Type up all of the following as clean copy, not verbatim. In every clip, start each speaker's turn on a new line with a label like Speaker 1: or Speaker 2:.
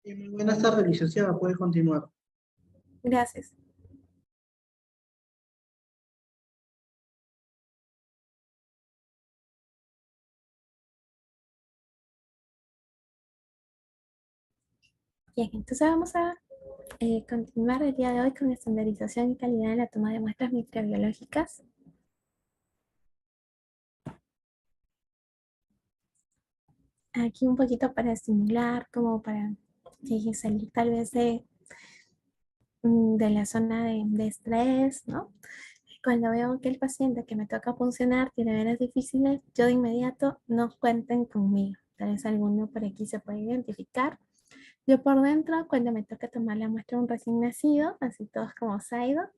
Speaker 1: Muy buenas tardes, licenciada. Puede continuar.
Speaker 2: Gracias. Bien, entonces vamos a continuar el día de hoy con la estandarización y calidad en la toma de muestras microbiológicas. Aquí un poquito para estimular, como para salir tal vez de la zona de estrés, ¿no? Cuando veo que el paciente que me toca funcionar tiene venas difíciles, yo de inmediato no cuenten conmigo. Tal vez alguno por aquí se puede identificar. Yo por dentro, cuando me toca tomar la muestra de un recién nacido, así todos como SIDOC,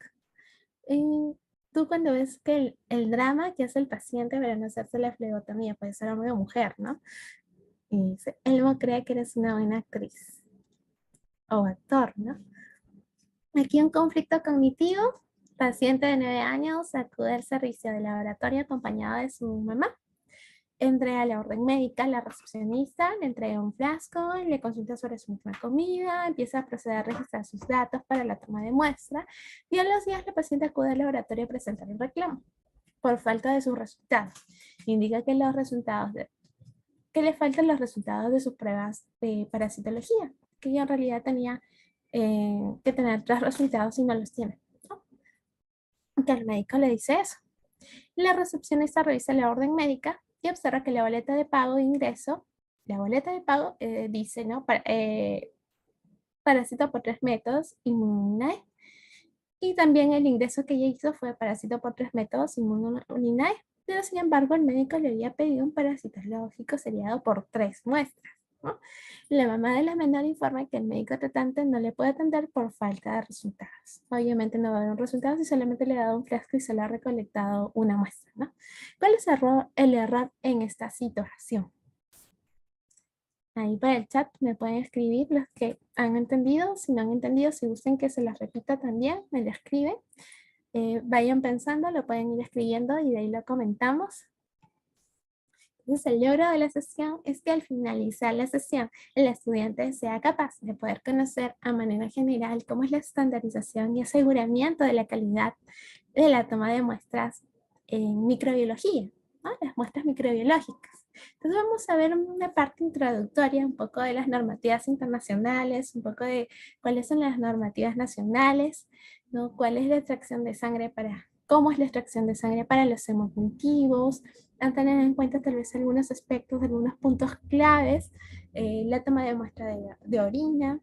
Speaker 2: y tú cuando ves que el drama que hace el paciente para no hacerse la flebotomía, puede ser hombre o mujer, ¿no? Y dice, él no cree que eres una buena actriz o actor, ¿no? Aquí un conflicto cognitivo, paciente de 9 años acude al servicio de laboratorio acompañado de su mamá. Entré a la orden médica, la recepcionista le entrega un frasco, le consulta sobre su última comida, empieza a proceder a registrar sus datos para la toma de muestra y a los días la paciente acude al laboratorio a presentar un reclamo por falta de sus resultados. Indica que que le faltan los resultados de sus pruebas de parasitología, que ella en realidad tenía que tener 3 resultados y no los tiene, ¿no? Que el médico le dice eso. La recepcionista revisa la orden médica y observa que la boleta de pago de ingreso, la boleta de pago dice, ¿no? Parásito por 3 métodos, inmunidad. Y también el ingreso que ella hizo fue parásito por 3 métodos, inmunidad. Pero sin embargo, el médico le había pedido un parasitológico seriado por 3 muestras, ¿no? La mamá de la menor informa que el médico tratante no le puede atender por falta de resultados. Obviamente no va a haber un resultado si solamente le ha dado un frasco y solo ha recolectado una muestra, ¿no? ¿Cuál es el error en esta situación? Ahí para el chat me pueden escribir los que han entendido, si no han entendido, si gustan que se las repita también, me lo escriben. Vayan pensando, lo pueden ir escribiendo y de ahí lo comentamos. Entonces, el logro de la sesión es que al finalizar la sesión, el estudiante sea capaz de poder conocer a manera general cómo es la estandarización y aseguramiento de la calidad de la toma de muestras en microbiología, ¿no? Las muestras microbiológicas. Entonces vamos a ver una parte introductoria, un poco de las normativas internacionales, un poco de cuáles son las normativas nacionales, ¿no? Cuál es la extracción de sangre cómo es la extracción de sangre para los hemocultivos, a tener en cuenta tal vez algunos aspectos, algunos puntos claves, la toma de muestra de orina,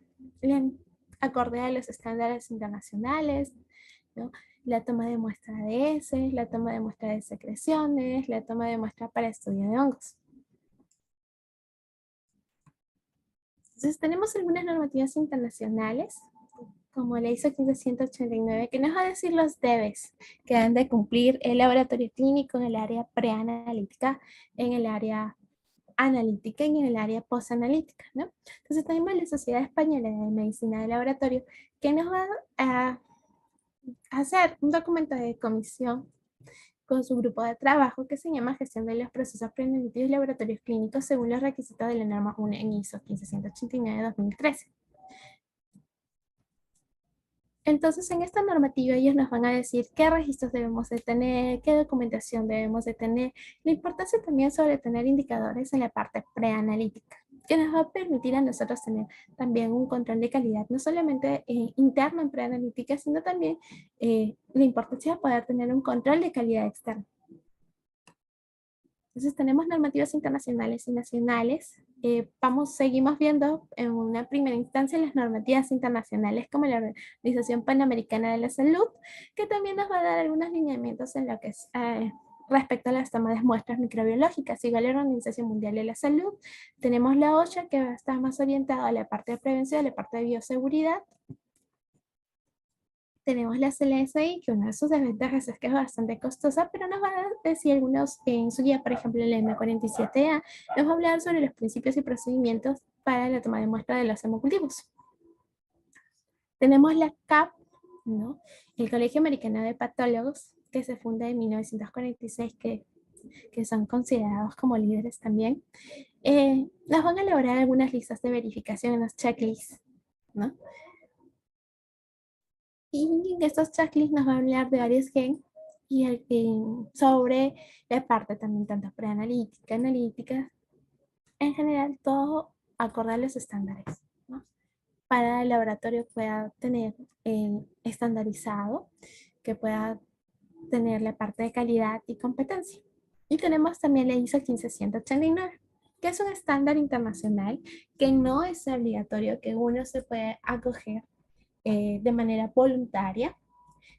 Speaker 2: acorde a los estándares internacionales, ¿no? La toma de muestra de heces, la toma de muestra de secreciones, la toma de muestra para estudio de hongos. Entonces tenemos algunas normativas internacionales, como la ISO 15189, que nos va a decir los debes que han de cumplir el laboratorio clínico en el área preanalítica, en el área analítica y en el área postanalítica, ¿no? Entonces tenemos la Sociedad Española de Medicina de Laboratorio que nos va a hacer un documento de comisión con su grupo de trabajo que se llama Gestión de los Procesos Preanalíticos y Laboratorios Clínicos según los requisitos de la norma 1 en ISO 15189-2013. Entonces, en esta normativa ellos nos van a decir qué registros debemos de tener, qué documentación debemos de tener, la importancia también sobre tener indicadores en la parte preanalítica, que nos va a permitir a nosotros tener también un control de calidad, no solamente interno en preanalítica, sino también la importancia de poder tener un control de calidad externo. Entonces tenemos normativas internacionales y nacionales. Seguimos viendo en una primera instancia las normativas internacionales como la Organización Panamericana de la Salud, que también nos va a dar algunos lineamientos en lo que es respecto a las tomas de muestras microbiológicas. Igual la Organización Mundial de la Salud, tenemos la OSHA que va a estar más orientada a la parte de prevención, a la parte de bioseguridad. Tenemos la CLSI, que una de sus desventajas es que es bastante costosa, pero nos va a decir algunos en su guía, por ejemplo, el M47A, nos va a hablar sobre los principios y procedimientos para la toma de muestra de los hemocultivos. Tenemos la CAP, ¿no? El Colegio Americano de Patólogos, que se funda en 1946, que son considerados como líderes también. nos van a elaborar algunas listas de verificación en los checklists, ¿no? Y en estos checklists nos va a hablar de varios gen y sobre la parte también tanto preanalítica, analítica, en general todo acorde a los estándares, ¿no? Para el laboratorio pueda tener estandarizado, que pueda tener la parte de calidad y competencia. Y tenemos también la ISO 15189, que es un estándar internacional que no es obligatorio que uno se puede acoger de manera voluntaria,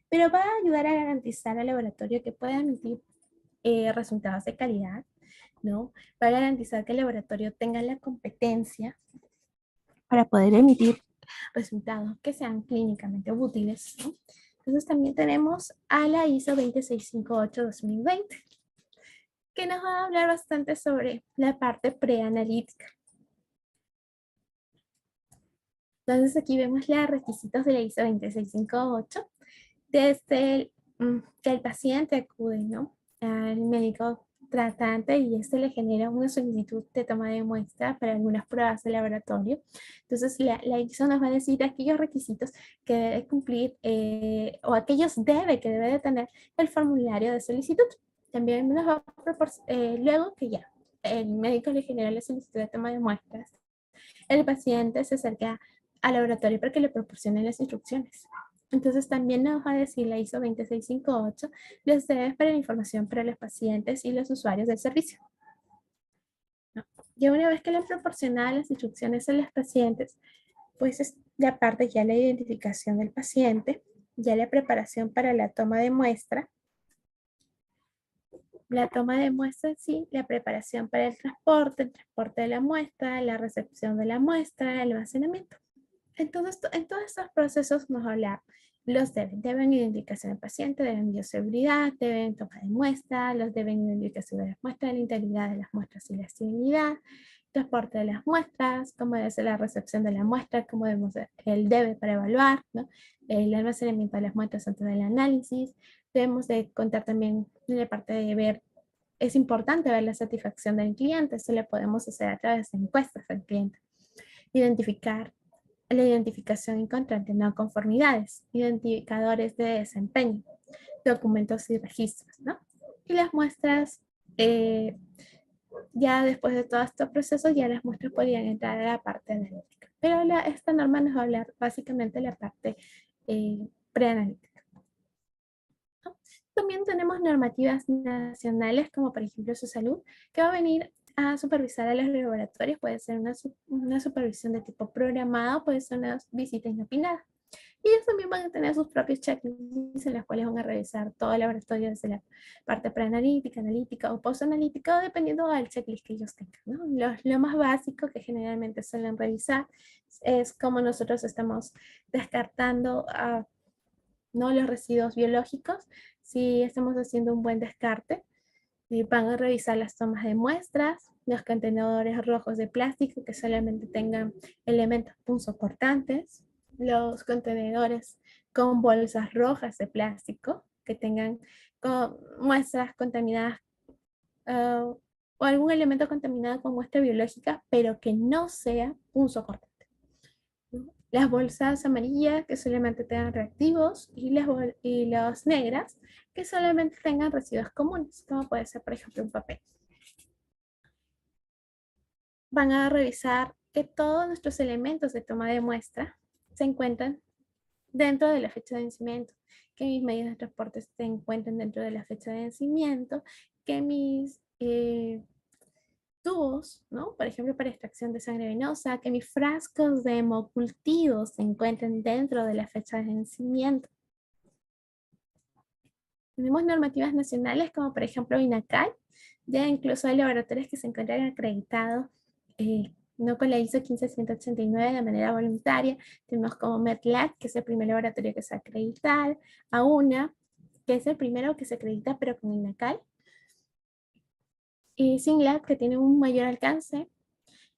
Speaker 2: pero va a ayudar a garantizar al laboratorio que pueda emitir resultados de calidad, ¿no? Va a garantizar que el laboratorio tenga la competencia para poder emitir resultados que sean clínicamente útiles, ¿no? Entonces también tenemos a la ISO 26508-2020, que nos va a hablar bastante sobre la parte preanalítica. Entonces aquí vemos los requisitos de la ISO 26508, desde que el paciente acude, ¿no?, al médico tratante y este le genera una solicitud de toma de muestra para algunas pruebas de laboratorio. Entonces la ISO nos va a decir aquellos requisitos que debe cumplir o aquellos que debe de tener el formulario de solicitud. También nos va a proporcionar, luego que ya el médico le genera la solicitud de toma de muestras, el paciente se acerca al laboratorio para que le proporcionen las instrucciones. Entonces también nos va a decir la ISO 26658 los debes para la información para los pacientes y los usuarios del servicio. ¿No? Y una vez que le proporciona las instrucciones a los pacientes, pues es la parte ya la identificación del paciente, ya la preparación para la toma de muestra, la toma de muestra en sí, la preparación para el transporte de la muestra, la recepción de la muestra, el almacenamiento. Entonces, en todos estos procesos nos habla, los deben identificación del paciente, deben bioseguridad, deben toma de muestra, los deben identificación de las muestras, la integridad de las muestras y la esterilidad, transporte de las muestras, cómo debe ser la recepción de la muestra, cómo debemos el debe para evaluar, ¿no?, el almacenamiento de las muestras antes del análisis. Debemos de contar también en la parte de ver, es importante ver la satisfacción del cliente, eso lo podemos hacer a través de encuestas al cliente. Identificar la identificación y control de no conformidades, identificadores de desempeño, documentos y registros, ¿no? Y las muestras, ya después de todos estos procesos, ya las muestras podrían entrar a la parte analítica. Pero esta norma nos va a hablar básicamente de la parte preanalítica, ¿no? También tenemos normativas nacionales, como por ejemplo su salud, que va a venir a supervisar a los laboratorios. Puede ser una supervisión de tipo programado, puede ser una visita inopinada. Y ellos también van a tener sus propios checklists en los cuales van a revisar todo el laboratorio desde la parte preanalítica, analítica o postanalítica, dependiendo del checklist que ellos tengan, ¿no? Lo más básico que generalmente suelen revisar es cómo nosotros estamos descartando ¿no?, los residuos biológicos, si estamos haciendo un buen descarte. Van a revisar las tomas de muestras, los contenedores rojos de plástico que solamente tengan elementos punzocortantes, los contenedores con bolsas rojas de plástico que tengan muestras contaminadas o algún elemento contaminado con muestra biológica, pero que no sea punzocortante. Las bolsas amarillas que solamente tengan reactivos y las negras que solamente tengan residuos comunes, como puede ser, por ejemplo, un papel. Van a revisar que todos nuestros elementos de toma de muestra se encuentran dentro de la fecha de vencimiento, que mis medios de transporte se encuentren dentro de la fecha de vencimiento, que mis tubos, ¿no?, por ejemplo, para extracción de sangre venosa, que mis frascos de hemocultivos se encuentren dentro de la fecha de vencimiento. Tenemos normativas nacionales como por ejemplo INACAL, ya incluso hay laboratorios que se encuentran acreditados, no con la ISO 15189 de manera voluntaria. Tenemos como MedLab, que es el primer laboratorio que se acredita, AUNA, que es el primero que se acredita pero con INACAL, y SYNLAB, que tiene un mayor alcance,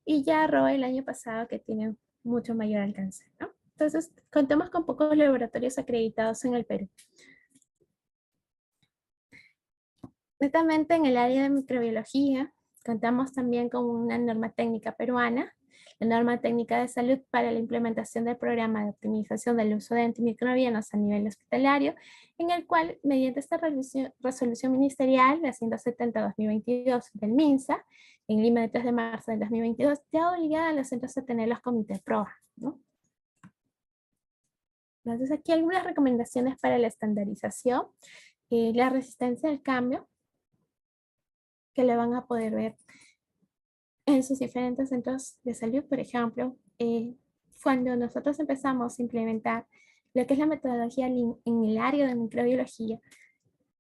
Speaker 2: y ya ROE el año pasado, que tiene mucho mayor alcance, ¿no? Entonces, contamos con pocos laboratorios acreditados en el Perú. Netamente en el área de microbiología, Contamos también con una norma técnica peruana, la norma técnica de salud para la implementación del programa de optimización del uso de antimicrobianos a nivel hospitalario, en el cual, mediante esta resolución ministerial de 170-2022 del MINSA, en Lima de 3 de marzo del 2022, ya obliga a los centros a tener los comités de prueba, ¿no? Entonces, aquí algunas recomendaciones para la estandarización, la resistencia al cambio, que le van a poder ver en sus diferentes centros de salud. Por ejemplo, cuando nosotros empezamos a implementar lo que es la metodología Lean en el área de microbiología,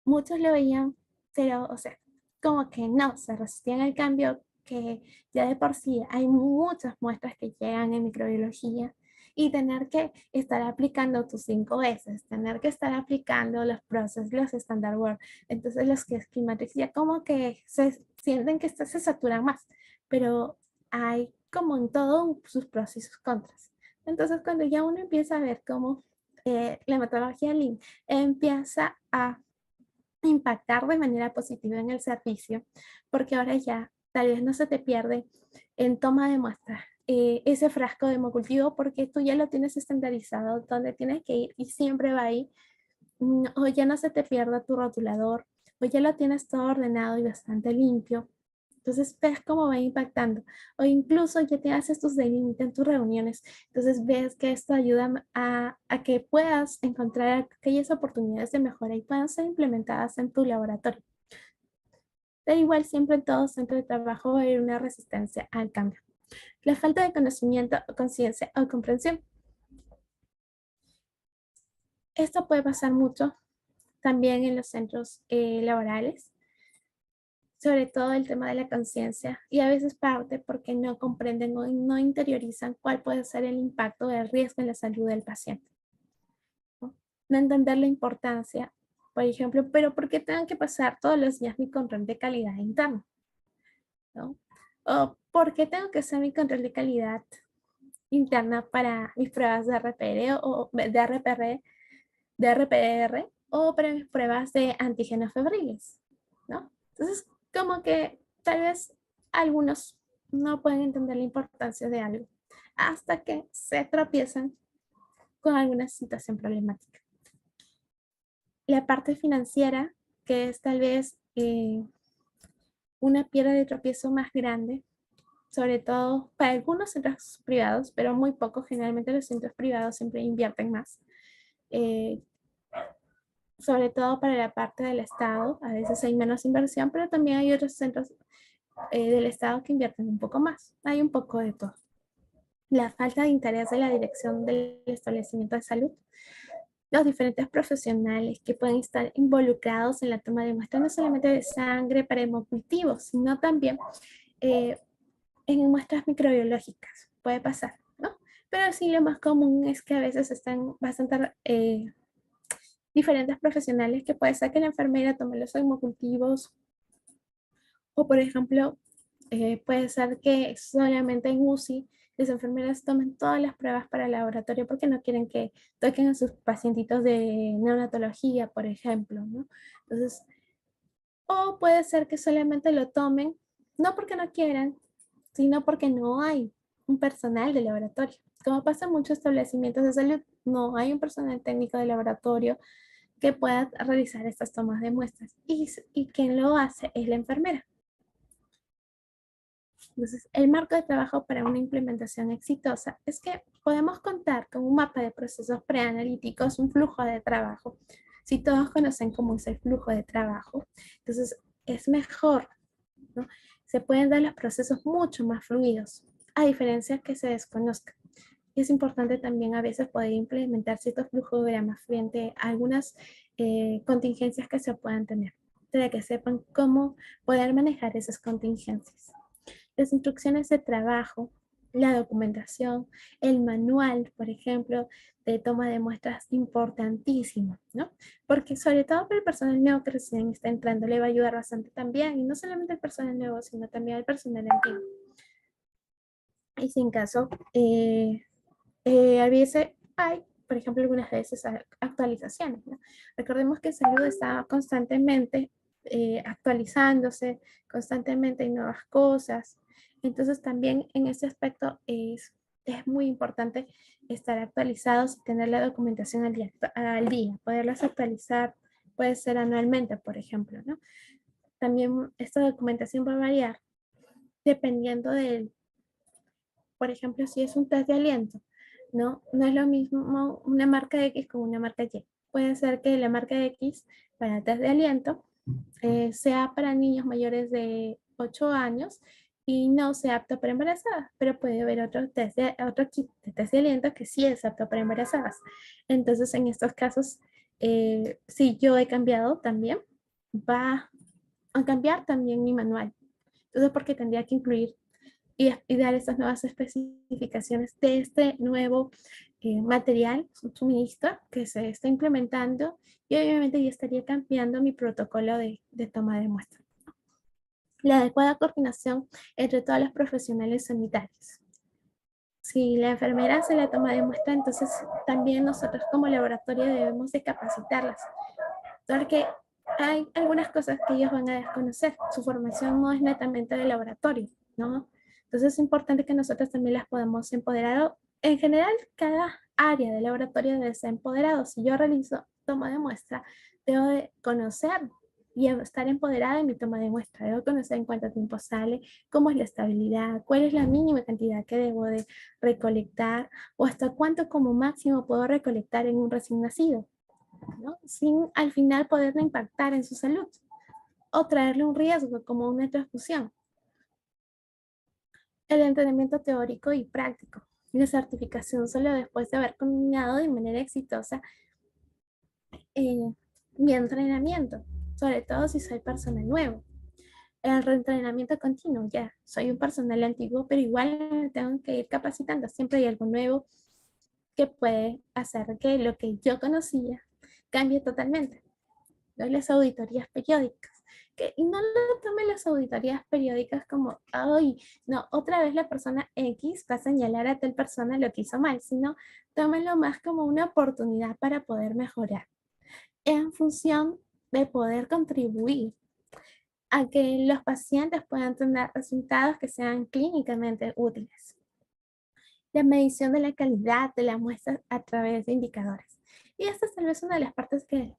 Speaker 2: muchos lo veían, pero, o sea, como que no, se resistían al cambio, que ya de por sí hay muchas muestras que llegan en microbiología y tener que estar aplicando tus 5 veces, tener que estar aplicando los procesos, los standard work, entonces los que schematics ya como que se sienten que se saturan más, pero hay como en todo sus pros y sus contras. Entonces cuando ya uno empieza a ver cómo la metodología Lean empieza a impactar de manera positiva en el servicio, porque ahora ya tal vez no se te pierde en toma de muestras ese frasco de hemocultivo porque tú ya lo tienes estandarizado donde tienes que ir y siempre va ahí, o ya no se te pierda tu rotulador, o ya lo tienes todo ordenado y bastante limpio. Entonces ves cómo va impactando. O incluso ya te haces tus daily en tus reuniones. Entonces ves que esto ayuda a que puedas encontrar aquellas oportunidades de mejora y puedan ser implementadas en tu laboratorio. Da igual, siempre en todo centro de trabajo va a haber una resistencia al cambio. La falta de conocimiento, conciencia o comprensión. Esto puede pasar mucho también en los centros laborales, sobre todo el tema de la conciencia, y a veces parte porque no comprenden o no interiorizan cuál puede ser el impacto del riesgo en la salud del paciente. No entender la importancia, por ejemplo, pero ¿por qué tengo que pasar todos los días mi control de calidad interno? ¿No? O ¿por qué tengo que hacer mi control de calidad interna para mis pruebas de RPR o de RPR o para mis pruebas de antígenos febriles? ¿No? Entonces, como que tal vez algunos no pueden entender la importancia de algo hasta que se tropiezan con alguna situación problemática. La parte financiera, que es tal vez una piedra de tropiezo más grande, sobre todo para algunos centros privados, pero muy pocos, generalmente los centros privados siempre invierten más. Eh, Sobre todo para la parte del Estado, a veces hay menos inversión, pero también hay otros centros del Estado que invierten un poco más. Hay un poco de todo. La falta de interés de la dirección del establecimiento de salud, los diferentes profesionales que pueden estar involucrados en la toma de muestras, no solamente de sangre para hemocultivos, sino también eh, en muestras microbiológicas. Puede pasar, ¿no? Pero sí, lo más común es que a veces están bastante diferentes profesionales que puede ser que la enfermera tome los hemocultivos o, por ejemplo, puede ser que solamente en UCI las enfermeras tomen todas las pruebas para el laboratorio porque no quieren que toquen a sus pacientitos de neonatología, por ejemplo, ¿no? Entonces, o puede ser que solamente lo tomen, no porque no quieran, sino porque no hay un personal de laboratorio. Como pasa en muchos establecimientos de salud, no hay un personal técnico de laboratorio que pueda realizar estas tomas de muestras. Y quien lo hace es la enfermera. Entonces, el marco de trabajo para una implementación exitosa es que podemos contar con un mapa de procesos preanalíticos, un flujo de trabajo. Si todos conocen cómo es el flujo de trabajo, entonces es mejor, ¿no? Se pueden dar los procesos mucho más fluidos, a diferencia que se desconozcan. Es importante también a veces poder implementar ciertos flujogramas frente a algunas contingencias que se puedan tener, para que sepan cómo poder manejar esas contingencias. Las instrucciones de trabajo, la documentación, el manual, por ejemplo, de toma de muestras, importantísimo, ¿no? Porque sobre todo para el personal nuevo que recién está entrando, le va a ayudar bastante también, y no solamente el personal nuevo, sino también el personal antiguo. Y si en caso, a veces hay, por ejemplo, algunas veces actualizaciones, ¿no? Recordemos que salud está constantemente actualizándose constantemente, hay nuevas cosas. Entonces también en ese aspecto es muy importante estar actualizados y tener la documentación al día, poderlas actualizar, puede ser anualmente, por ejemplo, ¿no? También esta documentación va a variar dependiendo del, por ejemplo, si es un test de aliento, ¿no? No es lo mismo una marca X con una marca Y. Puede ser que la marca X para test de aliento sea para niños mayores de 8 años y no sea apto para embarazadas, pero puede haber otro kit de test de aliento que sí es apto para embarazadas. Entonces, en estos casos, si yo he cambiado también, va a cambiar también mi manual. Entonces, porque tendría que incluir y dar estas nuevas especificaciones de este nuevo material, suministro que se está implementando y obviamente yo estaría cambiando mi protocolo de toma de muestra. La adecuada coordinación entre todos los profesionales sanitarios. Si la enfermera hace la toma de muestra, entonces también nosotros como laboratorio debemos de capacitarlas, porque hay algunas cosas que ellos van a desconocer. Su formación no es netamente de laboratorio, ¿no? Entonces es importante que nosotros también las podamos empoderar. En general, cada área de laboratorio debe ser empoderado. Si yo realizo toma de muestra, debo de conocer y estar empoderada en mi toma de muestra. Debo conocer en cuánto tiempo sale, cómo es la estabilidad, cuál es la mínima cantidad que debo de recolectar o hasta cuánto como máximo puedo recolectar en un recién nacido, ¿no? Sin al final poderle impactar en su salud o traerle un riesgo como una transfusión. El entrenamiento teórico y práctico. La certificación solo después de haber culminado de manera exitosa mi entrenamiento, sobre todo si soy personal nuevo. El reentrenamiento continuo, ya soy un personal antiguo, pero igual me tengo que ir capacitando. Siempre hay algo nuevo que puede hacer que lo que yo conocía cambie totalmente. ¿No? Las auditorías periódicas. Y no lo tomen las auditorías periódicas como, ay, no, otra vez la persona X va a señalar a tal persona lo que hizo mal, sino tómenlo más como una oportunidad para poder mejorar en función de poder contribuir a que los pacientes puedan tener resultados que sean clínicamente útiles. La medición de la calidad de la muestra a través de indicadores. Y esta es tal vez una de las partes que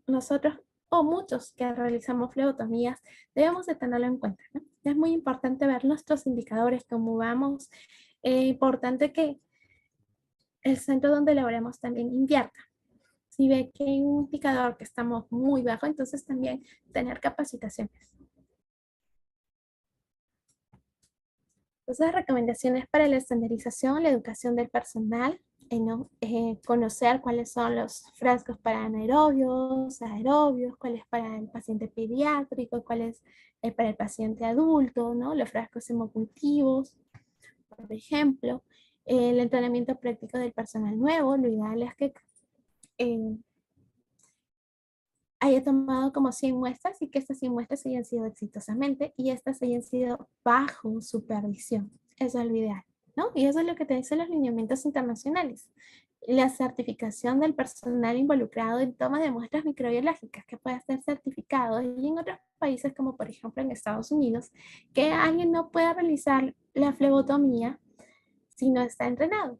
Speaker 2: nosotros o muchos que realizamos flebotomías debemos de tenerlo en cuenta, ¿no? Es muy importante ver nuestros indicadores, cómo vamos. Es importante que el centro donde laboramos también invierta. Si ve que hay un indicador que estamos muy bajo, entonces también tener capacitaciones. Entonces, recomendaciones para la estandarización, la educación del personal, ¿no? Conocer cuáles son los frascos para anaerobios, aerobios, cuál es para el paciente pediátrico, cuál es para el paciente adulto, ¿no? Los frascos hemocultivos, por ejemplo. El entrenamiento práctico del personal nuevo, lo ideal es que eh, haya tomado como 100 muestras y que estas 100 muestras hayan sido exitosamente y estas hayan sido bajo supervisión. Eso es lo ideal, ¿no? Y eso es lo que te dicen los lineamientos internacionales. La certificación del personal involucrado en toma de muestras microbiológicas que pueda ser certificado y en otros países como por ejemplo en Estados Unidos, que alguien no pueda realizar la flebotomía si no está entrenado,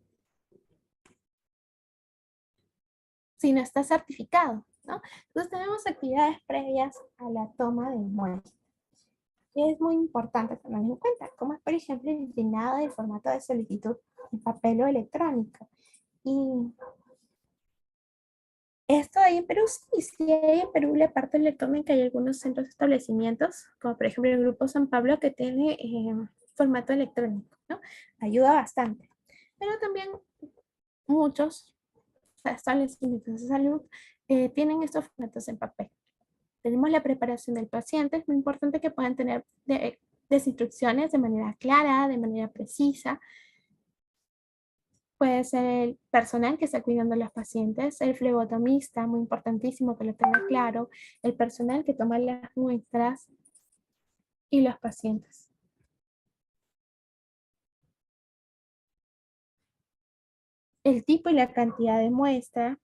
Speaker 2: si no está certificado, ¿no? Entonces tenemos actividades previas a la toma de muestras. Y es muy importante tener en cuenta, como es por ejemplo el llenado del formato de solicitud en papel o electrónico. Y esto hay en Perú, sí, sí hay en Perú la parte electrónica, hay algunos centros de establecimientos, como por ejemplo el Grupo San Pablo que tiene formato electrónico, ¿no? Ayuda bastante. Pero también muchos establecimientos de salud tienen estos formatos en papel. Tenemos la preparación del paciente, es muy importante que puedan tener desinstrucciones de manera clara, de manera precisa. Puede ser el personal que está cuidando a los pacientes, el flebotomista, muy importantísimo que lo tenga claro, el personal que toma las muestras y los pacientes. El tipo y la cantidad de muestra,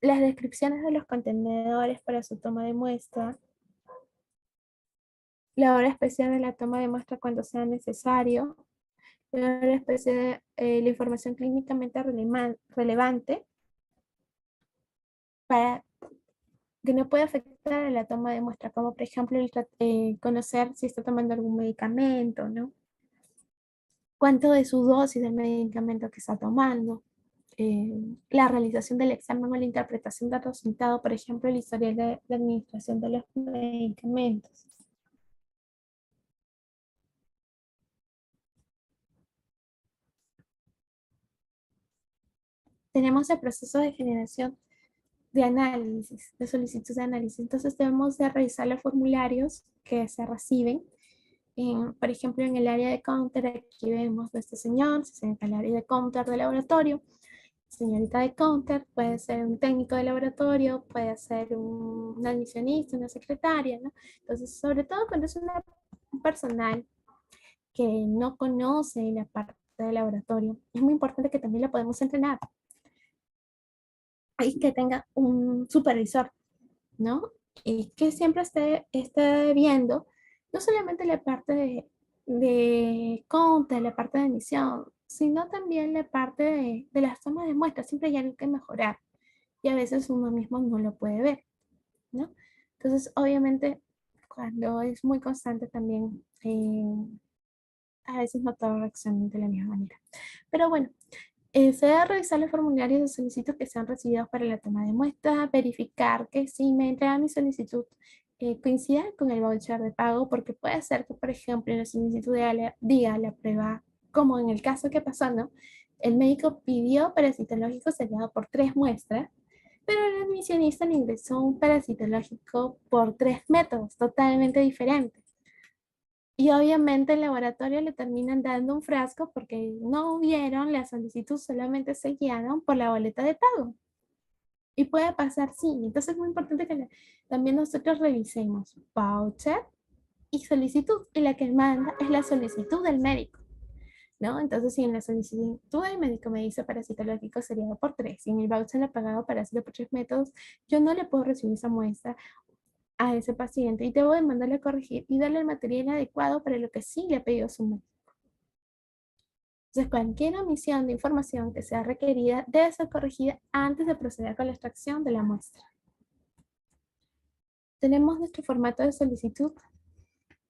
Speaker 2: las descripciones de los contenedores para su toma de muestra, la hora especial de la toma de muestra cuando sea necesario, la hora especial de la información clínicamente relevante para que no puede afectar a la toma de muestra, como por ejemplo conocer si está tomando algún medicamento, ¿no? Cuánto de su dosis del medicamento que está tomando, la realización del examen o la interpretación del resultado, por ejemplo, el historial de administración de los medicamentos. Tenemos el proceso de generación de análisis, de solicitud de análisis. Entonces debemos de revisar los formularios que se reciben. Por ejemplo, en el área de counter, aquí vemos de este señor, se encarga el área de counter de laboratorio. Señorita de counter puede ser un técnico de laboratorio, puede ser un admisionista, una secretaria, ¿no? Entonces, sobre todo cuando es un personal que no conoce la parte de laboratorio, es muy importante que también la podemos entrenar y que tenga un supervisor, ¿no? Y que siempre esté viendo no solamente la parte de counter, la parte de emisión, sino también la parte de las tomas de muestras. Siempre hay algo que mejorar y a veces uno mismo no lo puede ver, ¿no? Entonces, obviamente, cuando es muy constante también, a veces no todo reacciona de la misma manera. Pero bueno, se debe revisar los formularios de solicitud que sean recibidos para la toma de muestra, verificar que si me entrega mi solicitud coincida con el voucher de pago, porque puede ser que, por ejemplo, en la solicitud diga la prueba, como en el caso que pasó, ¿no? El médico pidió parasitológico sellado por 3 muestras, pero el admisionista le ingresó un parasitológico por 3 métodos totalmente diferentes. Y obviamente el laboratorio le terminan dando un frasco porque no vieron la solicitud, solamente se guiaron por la boleta de pago. Y puede pasar, sí. Entonces es muy importante que también nosotros revisemos voucher y solicitud. Y la que manda es la solicitud del médico, ¿no? Entonces, si en la solicitud del médico me dice parasitológico seriado por 3, y en el voucher le ha pagado parásito por 3 métodos, yo no le puedo recibir esa muestra a ese paciente y debo de mandarle a corregir y darle el material adecuado para lo que sí le ha pedido su médico. Entonces, cualquier omisión de información que sea requerida debe ser corregida antes de proceder con la extracción de la muestra. Tenemos nuestro formato de solicitud,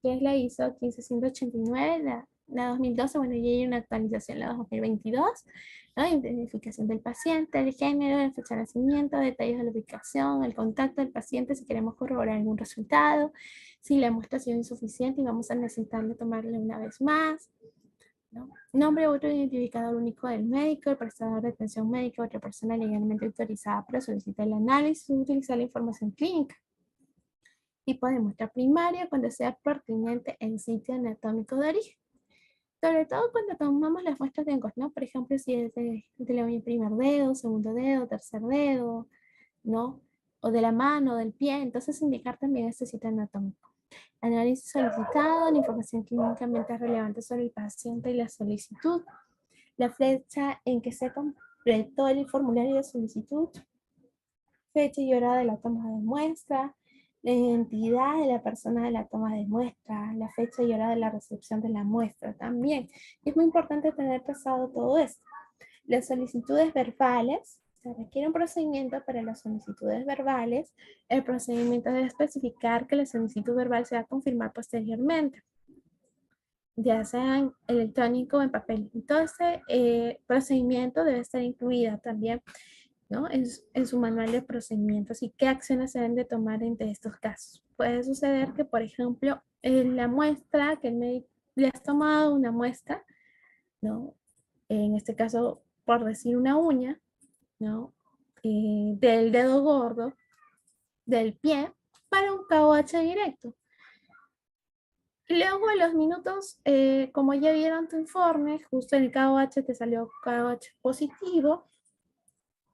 Speaker 2: que es la ISO 15189, la 2012, bueno, ya hay una actualización, la 2022, ¿no? Identificación del paciente, el género, la fecha de nacimiento, detalles de la ubicación, el contacto del paciente si queremos corroborar algún resultado, si la muestra ha sido insuficiente y vamos a necesitarle tomarle una vez más, ¿no? Nombre u otro identificador único del médico, el prestador de atención médica, otra persona legalmente autorizada para solicitar el análisis o utilizar la información clínica. Tipo de muestra primaria cuando sea pertinente en sitio anatómico de origen. Sobre todo cuando tomamos las muestras de hongos, ¿no? Por ejemplo, si es de la uña primer dedo, segundo dedo, tercer dedo, ¿no? O de la mano, del pie, entonces indicar también este sitio anatómico. Análisis solicitado, la información clínicamente relevante sobre el paciente y la solicitud, la fecha en que se completó el formulario de solicitud, fecha y hora de la toma de muestra, la identidad de la persona de la toma de muestra, la fecha y hora de la recepción de la muestra también. Es muy importante tener trazado todo esto. Las solicitudes verbales, se requiere un procedimiento para las solicitudes verbales. El procedimiento debe especificar que la solicitud verbal se va a confirmar posteriormente, ya sea en electrónico o en papel. Entonces, procedimiento debe estar incluida también, ¿no? En su manual de procedimientos y qué acciones se deben de tomar entre estos casos. Puede suceder que, por ejemplo, en la muestra que el médico le has tomado una muestra, ¿no? En este caso, por decir una uña, ¿no? Del dedo gordo, del pie, para un KOH directo. Y luego a los minutos, como ya vieron tu informe, justo en el KOH te salió KOH positivo,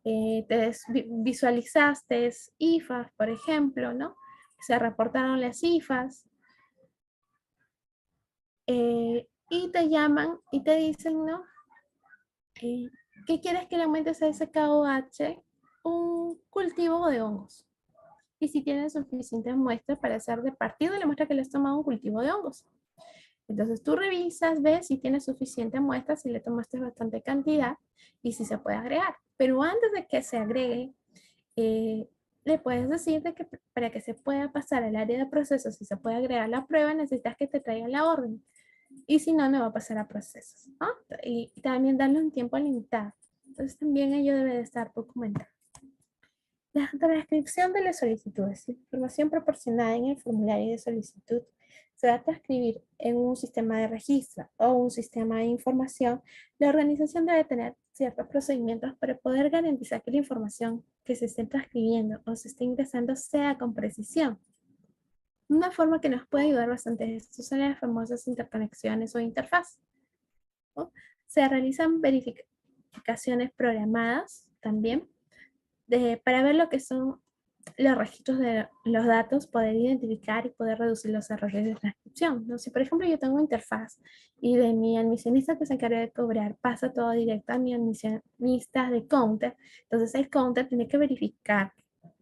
Speaker 2: te visualizaste IFAs, por ejemplo, ¿no? Se reportaron las IFAs y te llaman y te dicen, ¿no? ¿Qué quieres que le aumentes a ese KOH? un cultivo de hongos. Y si tienes suficientes muestras para hacer de partir de la muestra que le has tomado un cultivo de hongos. Entonces tú revisas, ves si tienes suficiente muestra, si le tomaste bastante cantidad y si se puede agregar. Pero antes de que se agregue, le puedes decir de que para que se pueda pasar al área de procesos, si se puede agregar la prueba, necesitas que te traigan la orden. Y si no, no va a pasar a procesos, ¿no? Y también darle un tiempo limitado. Entonces también ello debe de estar documentado. La transcripción de las solicitudes. La información proporcionada en el formulario de solicitud se va a transcribir en un sistema de registro o un sistema de información. La organización debe tener ciertos procedimientos para poder garantizar que la información que se esté transcribiendo o se esté ingresando sea con precisión. Una forma que nos puede ayudar bastante es esto son las famosas interconexiones o interfaz, ¿no? Se realizan verificaciones programadas también para ver lo que son los registros de los datos, poder identificar y poder reducir los errores de transcripción, ¿no? Si por ejemplo yo tengo una interfaz y de mi admisionista que se encarga de cobrar pasa todo directo a mi admisionista de counter, entonces el counter tiene que verificar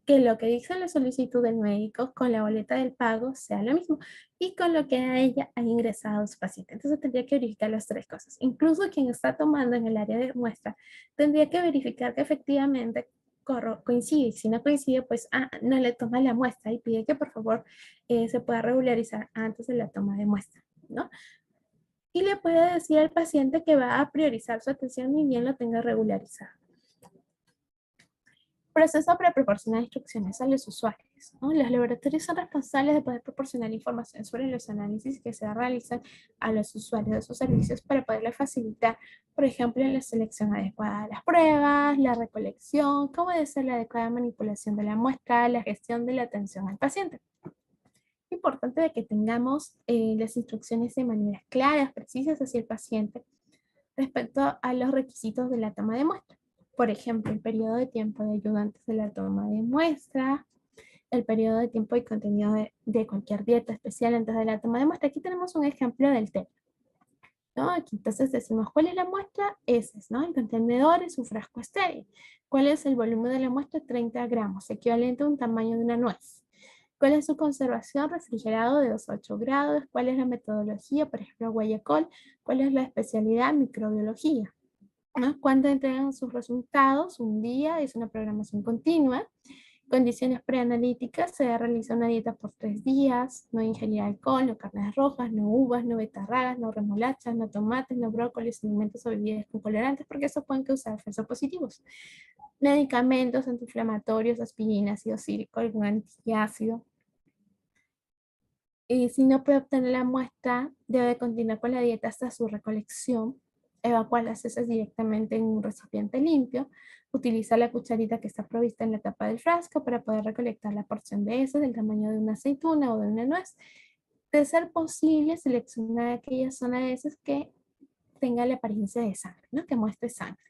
Speaker 2: que lo que dice la solicitud del médico con la boleta del pago sea lo mismo y con lo que a ella ha ingresado su paciente. Entonces tendría que verificar las tres cosas. Incluso quien está tomando en el área de muestra tendría que verificar que efectivamente coincide. Si no coincide, pues no le toma la muestra y pide que por favor se pueda regularizar antes de la toma de muestra, ¿no? Y le puede decir al paciente que va a priorizar su atención ni bien lo tenga regularizado. Proceso para proporcionar instrucciones a los usuarios, ¿no? Los laboratorios son responsables de poder proporcionar información sobre los análisis que se realizan a los usuarios de sus servicios para poderles facilitar, por ejemplo, la selección adecuada de las pruebas, la recolección, cómo debe ser la adecuada manipulación de la muestra, la gestión de la atención al paciente. Importante de que tengamos las instrucciones de manera claras, precisas hacia el paciente respecto a los requisitos de la toma de muestra. Por ejemplo, el periodo de tiempo de ayuda antes de la toma de muestra, el periodo de tiempo y contenido de cualquier dieta especial antes de la toma de muestra. Aquí tenemos un ejemplo del té, ¿no? Aquí entonces decimos, ¿cuál es la muestra? Ese es, ¿no? El contenedor es un frasco estéril. ¿Cuál es el volumen de la muestra? 30 gramos, equivalente a un tamaño de una nuez. ¿Cuál es su conservación? Refrigerado de 2 a 8 grados. ¿Cuál es la metodología? Por ejemplo, Guayacol. ¿Cuál es la especialidad? Microbiología, ¿no? ¿Cuándo entregan sus resultados? Un día, es una programación continua. Condiciones preanalíticas, se realiza una dieta por 3 días, no ingerir alcohol, no carnes rojas, no uvas, no betarragas, no remolachas, no tomates, no brócolis, alimentos o bebidas con colorantes, porque eso pueden causar efectos positivos. Medicamentos antiinflamatorios, aspirina, ácido cítrico, algún antiácido. Y si no puede obtener la muestra, debe continuar con la dieta hasta su recolección, evacuar las heces directamente en un recipiente limpio, utilizar la cucharita que está provista en la tapa del frasco para poder recolectar la porción de heces del tamaño de una aceituna o de una nuez. De ser posible, seleccionar aquella zona de heces que tenga la apariencia de sangre, ¿no? Que muestre sangre.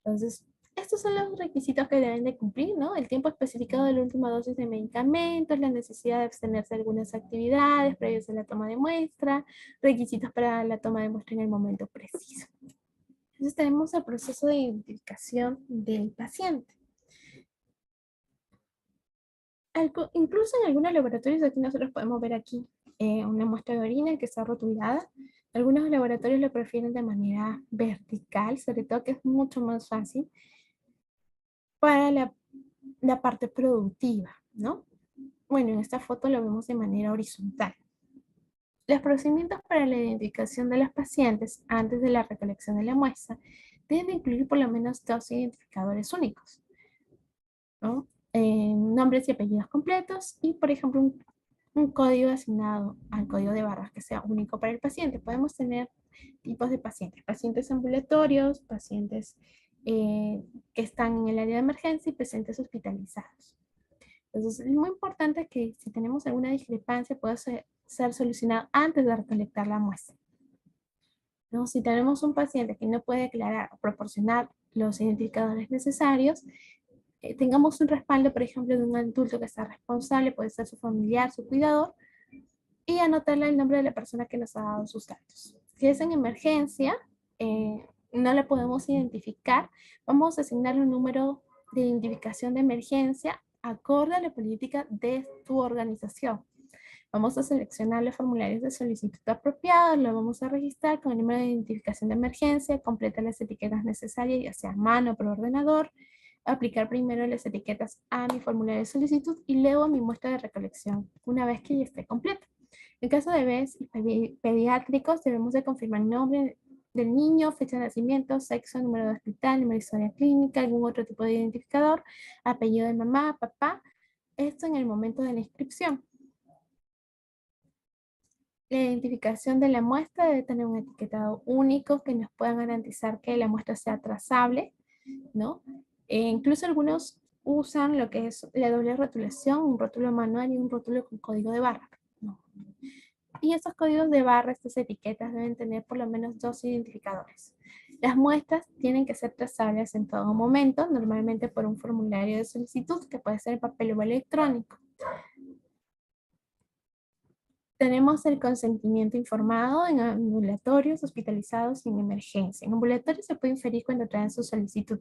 Speaker 2: Entonces, estos son los requisitos que deben de cumplir, ¿no? El tiempo especificado de la última dosis de medicamentos, la necesidad de abstenerse de algunas actividades previas a la toma de muestra, requisitos para la toma de muestra en el momento preciso. Entonces tenemos el proceso de identificación del paciente. Incluso en algunos laboratorios, aquí nosotros podemos ver aquí una muestra de orina que está rotulada. Algunos laboratorios lo prefieren de manera vertical, sobre todo que es mucho más fácil para la parte productiva, ¿no? Bueno, en esta foto lo vemos de manera horizontal. Los procedimientos para la identificación de los pacientes antes de la recolección de la muestra deben incluir por lo menos 2 identificadores únicos, ¿no? Nombres y apellidos completos y, por ejemplo, un código asignado al código de barras que sea único para el paciente. Podemos tener tipos de pacientes, pacientes ambulatorios, pacientes que están en el área de emergencia y pacientes hospitalizados. Entonces, es muy importante que si tenemos alguna discrepancia pueda ser solucionado antes de recolectar la muestra, ¿no? Si tenemos un paciente que no puede declarar o proporcionar los identificadores necesarios, tengamos un respaldo, por ejemplo, de un adulto que está responsable, puede ser su familiar, su cuidador, y anotarle el nombre de la persona que nos ha dado sus datos. Si es en emergencia, no la podemos identificar, vamos a asignarle un número de identificación de emergencia acorde a la política de tu organización. Vamos a seleccionar los formularios de solicitud apropiados, lo vamos a registrar con el número de identificación de emergencia, completa las etiquetas necesarias, ya sea a mano o por ordenador, aplicar primero las etiquetas a mi formulario de solicitud y luego a mi muestra de recolección, una vez que ya esté completa. En caso de bebés y pediátricos, debemos de confirmar el nombre del niño, fecha de nacimiento, sexo, número de hospital, número de historia clínica, algún otro tipo de identificador, apellido de mamá, papá, esto en el momento de la inscripción. La identificación de la muestra debe tener un etiquetado único que nos pueda garantizar que la muestra sea trazable, ¿no? Incluso algunos usan lo que es la doble rotulación, un rótulo manual y un rótulo con código de barra, ¿no? Y estos códigos de barra, estas etiquetas deben tener por lo menos 2 identificadores. Las muestras tienen que ser trazables en todo momento, normalmente por un formulario de solicitud que puede ser en papel o electrónico. Tenemos el consentimiento informado en ambulatorios, hospitalizados y en emergencia. En ambulatorios se puede inferir cuando traen su solicitud,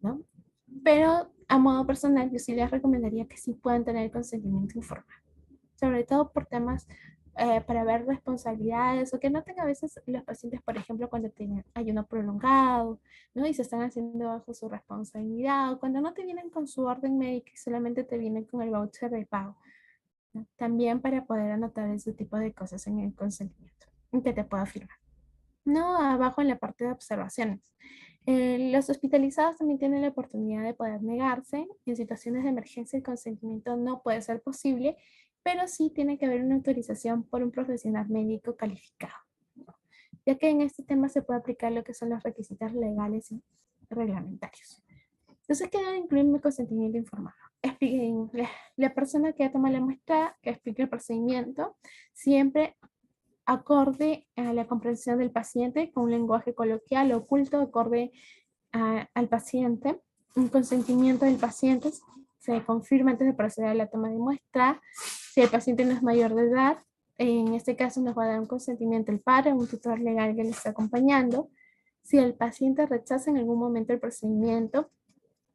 Speaker 2: ¿no? Pero a modo personal yo sí les recomendaría que sí puedan tener consentimiento informado, sobre todo por temas para ver responsabilidades o que no tengan a veces los pacientes, por ejemplo, cuando tienen ayuno prolongado, ¿no? Y se están haciendo bajo su responsabilidad o cuando no te vienen con su orden médica y solamente te vienen con el voucher de pago, ¿no? También para poder anotar ese tipo de cosas en el consentimiento, que te pueda firmar. No, abajo en la parte de observaciones. Los hospitalizados también tienen la oportunidad de poder negarse. En situaciones de emergencia el consentimiento no puede ser posible, pero sí tiene que haber una autorización por un profesional médico calificado, ya que en este tema se puede aplicar lo que son los requisitos legales y reglamentarios. Entonces, ¿qué debe incluir mi consentimiento informado? La persona que toma la muestra, que explique el procedimiento, siempre acorde a la comprensión del paciente con un lenguaje coloquial oculto, acorde al paciente. Un consentimiento del paciente se confirma antes de proceder a la toma de muestra. Si el paciente no es mayor de edad, en este caso nos va a dar un consentimiento el padre, un tutor legal que le está acompañando. Si el paciente rechaza en algún momento el procedimiento,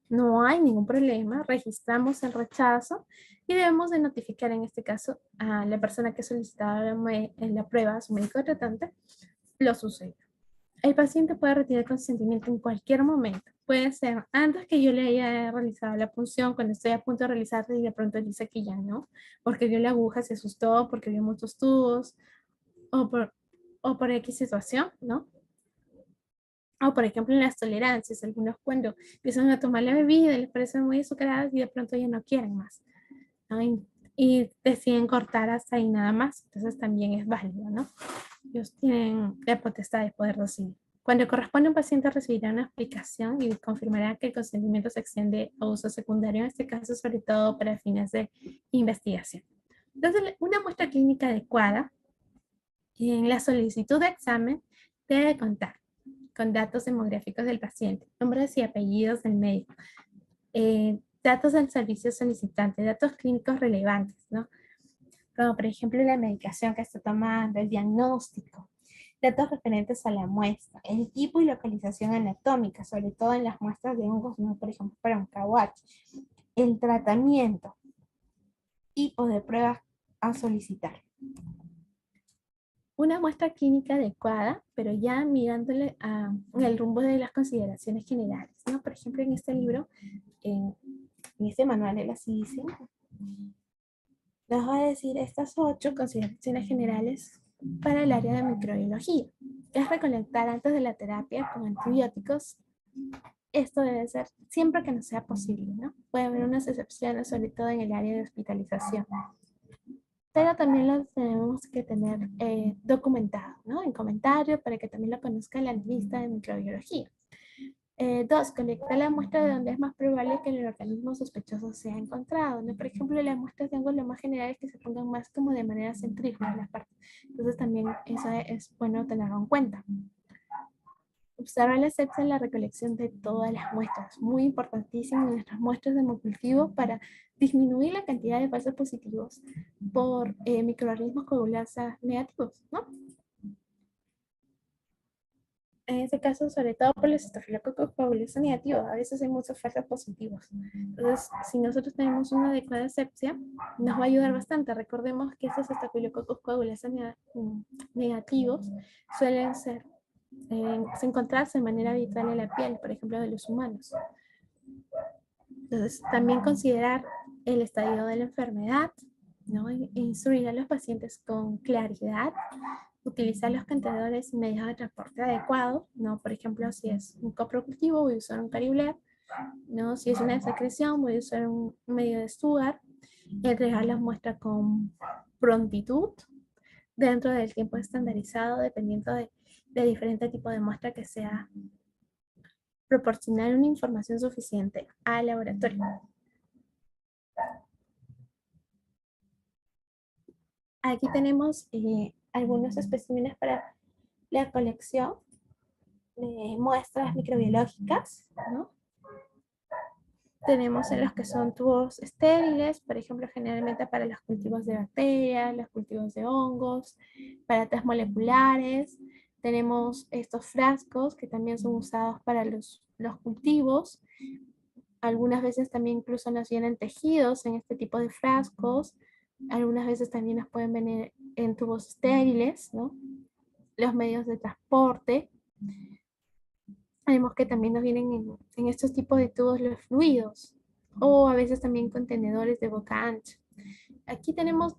Speaker 2: no hay ningún problema, registramos el rechazo y debemos de notificar en este caso a la persona que solicitaba la prueba, a su médico tratante, lo sucedido. El paciente puede retirar el consentimiento en cualquier momento. Puede ser antes que yo le haya realizado la punción, cuando estoy a punto de realizarla y de pronto dice que ya no, porque vio la aguja, se asustó, porque vio muchos tubos o por X situación, ¿no? O por ejemplo en las tolerancias, algunos cuando empiezan a tomar la bebida les parece muy azucarada y de pronto ya no quieren más, ¿no? Y deciden cortar hasta ahí nada más, entonces también es válido, ¿no? Ellos tienen la potestad de poder recibir. Cuando corresponde a un paciente recibirá una explicación y confirmará que el consentimiento se extiende a uso secundario, en este caso sobre todo para fines de investigación. Entonces, una muestra clínica adecuada en la solicitud de examen debe contar con datos demográficos del paciente, nombres y apellidos del médico, datos del servicio solicitante, datos clínicos relevantes, ¿no? Como por ejemplo la medicación que está tomando, el diagnóstico, datos referentes a la muestra, el tipo y localización anatómica, sobre todo en las muestras de hongos, ¿no? Por ejemplo para un KWH, el tratamiento, tipo de pruebas a solicitar. Una muestra clínica adecuada, pero ya mirándole el rumbo de las consideraciones generales, ¿no? Por ejemplo, en este libro, en este manual de la CIDIC, nos va a decir estas 8 consideraciones generales para el área de microbiología, que es recolectar antes de la terapia con antibióticos. Esto debe ser siempre que no sea posible, ¿no? Puede haber unas excepciones, sobre todo en el área de hospitalización, pero también lo tenemos que tener documentado, ¿no? En comentarios para que también lo conozca el analista de microbiología. 2, colectar la muestra de donde es más probable que el organismo sospechoso sea encontrado, ¿no? Por ejemplo, las muestras de hongos lo más general es que se pongan más como de manera centrífuga en las partes. Entonces también eso es bueno tenerlo en cuenta. Observar la sepsia en la recolección de todas las muestras, muy importantísimo en nuestras muestras de hemocultivo para disminuir la cantidad de falsos positivos por microorganismos coagulasa negativos, ¿no? En este caso, sobre todo por los estafilococos coagulos son negativos, a veces hay muchos falsos positivos. Entonces, si nosotros tenemos una adecuada asepsia, nos va a ayudar bastante. Recordemos que estos estafilococos coagulos negativos suelen encontrarse de manera habitual en la piel, por ejemplo, de los humanos. Entonces, también considerar el estadio de la enfermedad, ¿no? Instruir a los pacientes con claridad, utilizar los contenedores y medios de transporte adecuados, ¿no? Por ejemplo, si es un coprocultivo, voy a usar un caribler, ¿no? Si es una secreción, voy a usar un medio de Stuart, entregar las muestras con prontitud, dentro del tiempo estandarizado, dependiendo de diferente tipo de muestra que sea, proporcionar una información suficiente al laboratorio. Aquí tenemos algunos especímenes para la colección de muestras microbiológicas, ¿no? Tenemos en los que son tubos estériles, por ejemplo, generalmente para los cultivos de bacterias, los cultivos de hongos, para test moleculares. Tenemos estos frascos que también son usados para los cultivos. Algunas veces también incluso nos vienen tejidos en este tipo de frascos. Algunas veces también nos pueden venir en tubos estériles, ¿no? Los medios de transporte. Vemos que también nos vienen en estos tipos de tubos los fluidos, o a veces también contenedores de boca ancha. Aquí tenemos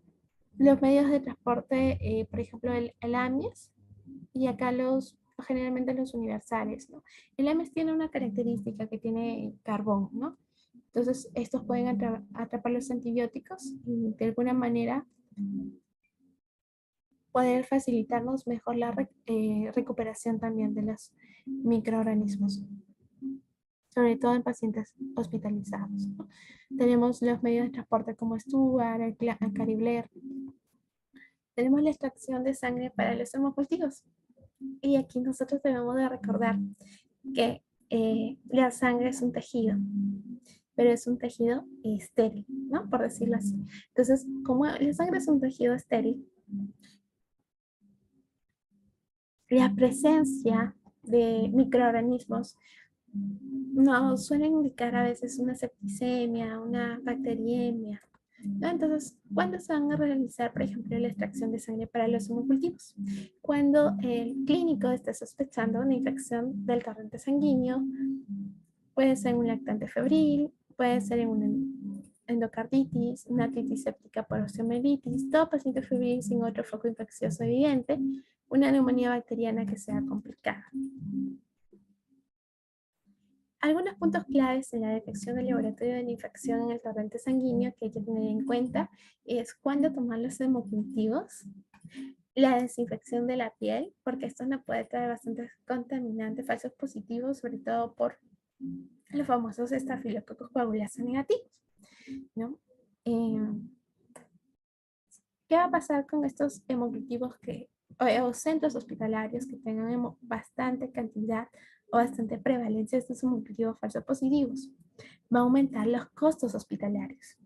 Speaker 2: los medios de transporte, por ejemplo, el AMIS, y acá generalmente los universales, ¿no? El AMIS tiene una característica que tiene carbón, ¿no? Entonces, estos pueden atrapar los antibióticos y de alguna manera poder facilitarnos mejor la recuperación también de los microorganismos, sobre todo en pacientes hospitalizados, ¿no? Tenemos los medios de transporte como Stuart, el Caribler. Tenemos la extracción de sangre para los hemocultivos. Y aquí nosotros debemos de recordar que la sangre es un tejido, pero es un tejido estéril, ¿no? Por decirlo así. Entonces, como la sangre es un tejido estéril, la presencia de microorganismos nos suele indicar a veces una septicemia, una bacteriemia, ¿no? Entonces, ¿cuándo se van a realizar, por ejemplo, la extracción de sangre para los hemocultivos? Cuando el clínico esté sospechando una infección del torrente sanguíneo, puede ser un lactante febril, puede ser en una endocarditis, una titis séptica por osteomelitis, todo paciente febril sin otro foco infeccioso evidente, una neumonía bacteriana que sea complicada. Algunos puntos claves en la detección del laboratorio de la infección en el torrente sanguíneo que hay que tener en cuenta es cuándo tomar los hemocultivos, la desinfección de la piel, porque esto nos puede traer bastantes contaminantes falsos positivos, sobre todo por los famosos estafilococos coagulasa negativos, ¿no? ¿Qué va a pasar con estos hemocultivos o centros hospitalarios que tengan bastante cantidad o bastante prevalencia de estos hemocultivos falsos positivos? Va a aumentar los costos hospitalarios.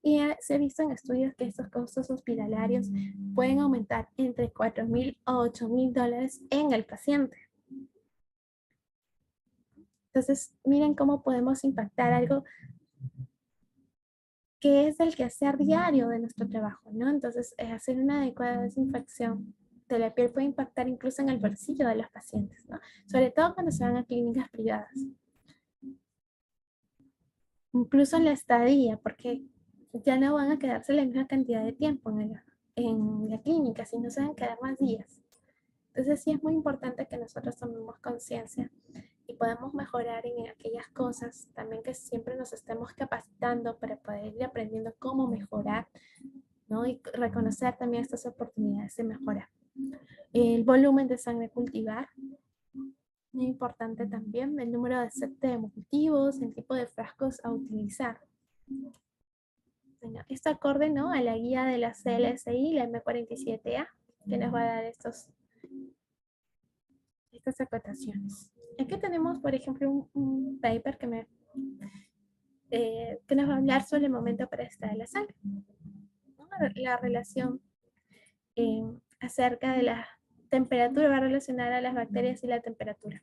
Speaker 2: Y se ha visto en estudios que estos costos hospitalarios pueden aumentar entre $4,000 a $8,000 en el paciente. Entonces, miren cómo podemos impactar algo que es el quehacer diario de nuestro trabajo, ¿no? Entonces, hacer una adecuada desinfección de la piel puede impactar incluso en el bolsillo de los pacientes, ¿no? Sobre todo cuando se van a clínicas privadas. Incluso en la estadía, porque ya no van a quedarse la misma cantidad de tiempo en la clínica, sino se van a quedar más días. Entonces sí es muy importante que nosotros tomemos conciencia y podamos mejorar en aquellas cosas, también que siempre nos estemos capacitando para poder ir aprendiendo cómo mejorar, ¿no? Y reconocer también estas oportunidades de mejora. El volumen de sangre cultivar, muy importante también, el número de set de hemocultivos, el tipo de frascos a utilizar. Bueno, esto acorde, ¿no?, a la guía de la CLSI, la M47A, que nos va a dar estas acotaciones. Aquí tenemos, por ejemplo, un paper que nos va a hablar sobre el momento para extraer la sangre, ¿no? La relación acerca de temperatura va a relacionar a las bacterias y la temperatura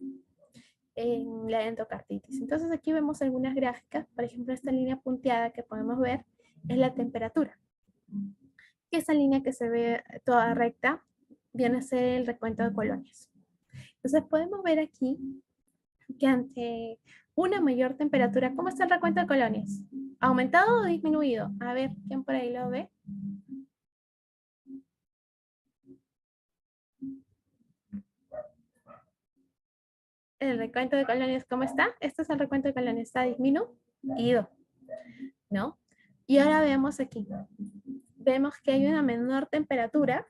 Speaker 2: en la endocarditis. Entonces aquí vemos algunas gráficas, por ejemplo esta línea punteada que podemos ver es la temperatura. Y esa línea que se ve toda recta viene a ser el recuento de colonias. Entonces podemos ver aquí que ante una mayor temperatura, ¿cómo está el recuento de colonias? ¿Aumentado o disminuido? A ver, ¿quién por ahí lo ve? El recuento de colonias, ¿cómo está? Este es el recuento de colonias, está disminuido, ¿no? Y ahora vemos aquí, vemos que hay una menor temperatura,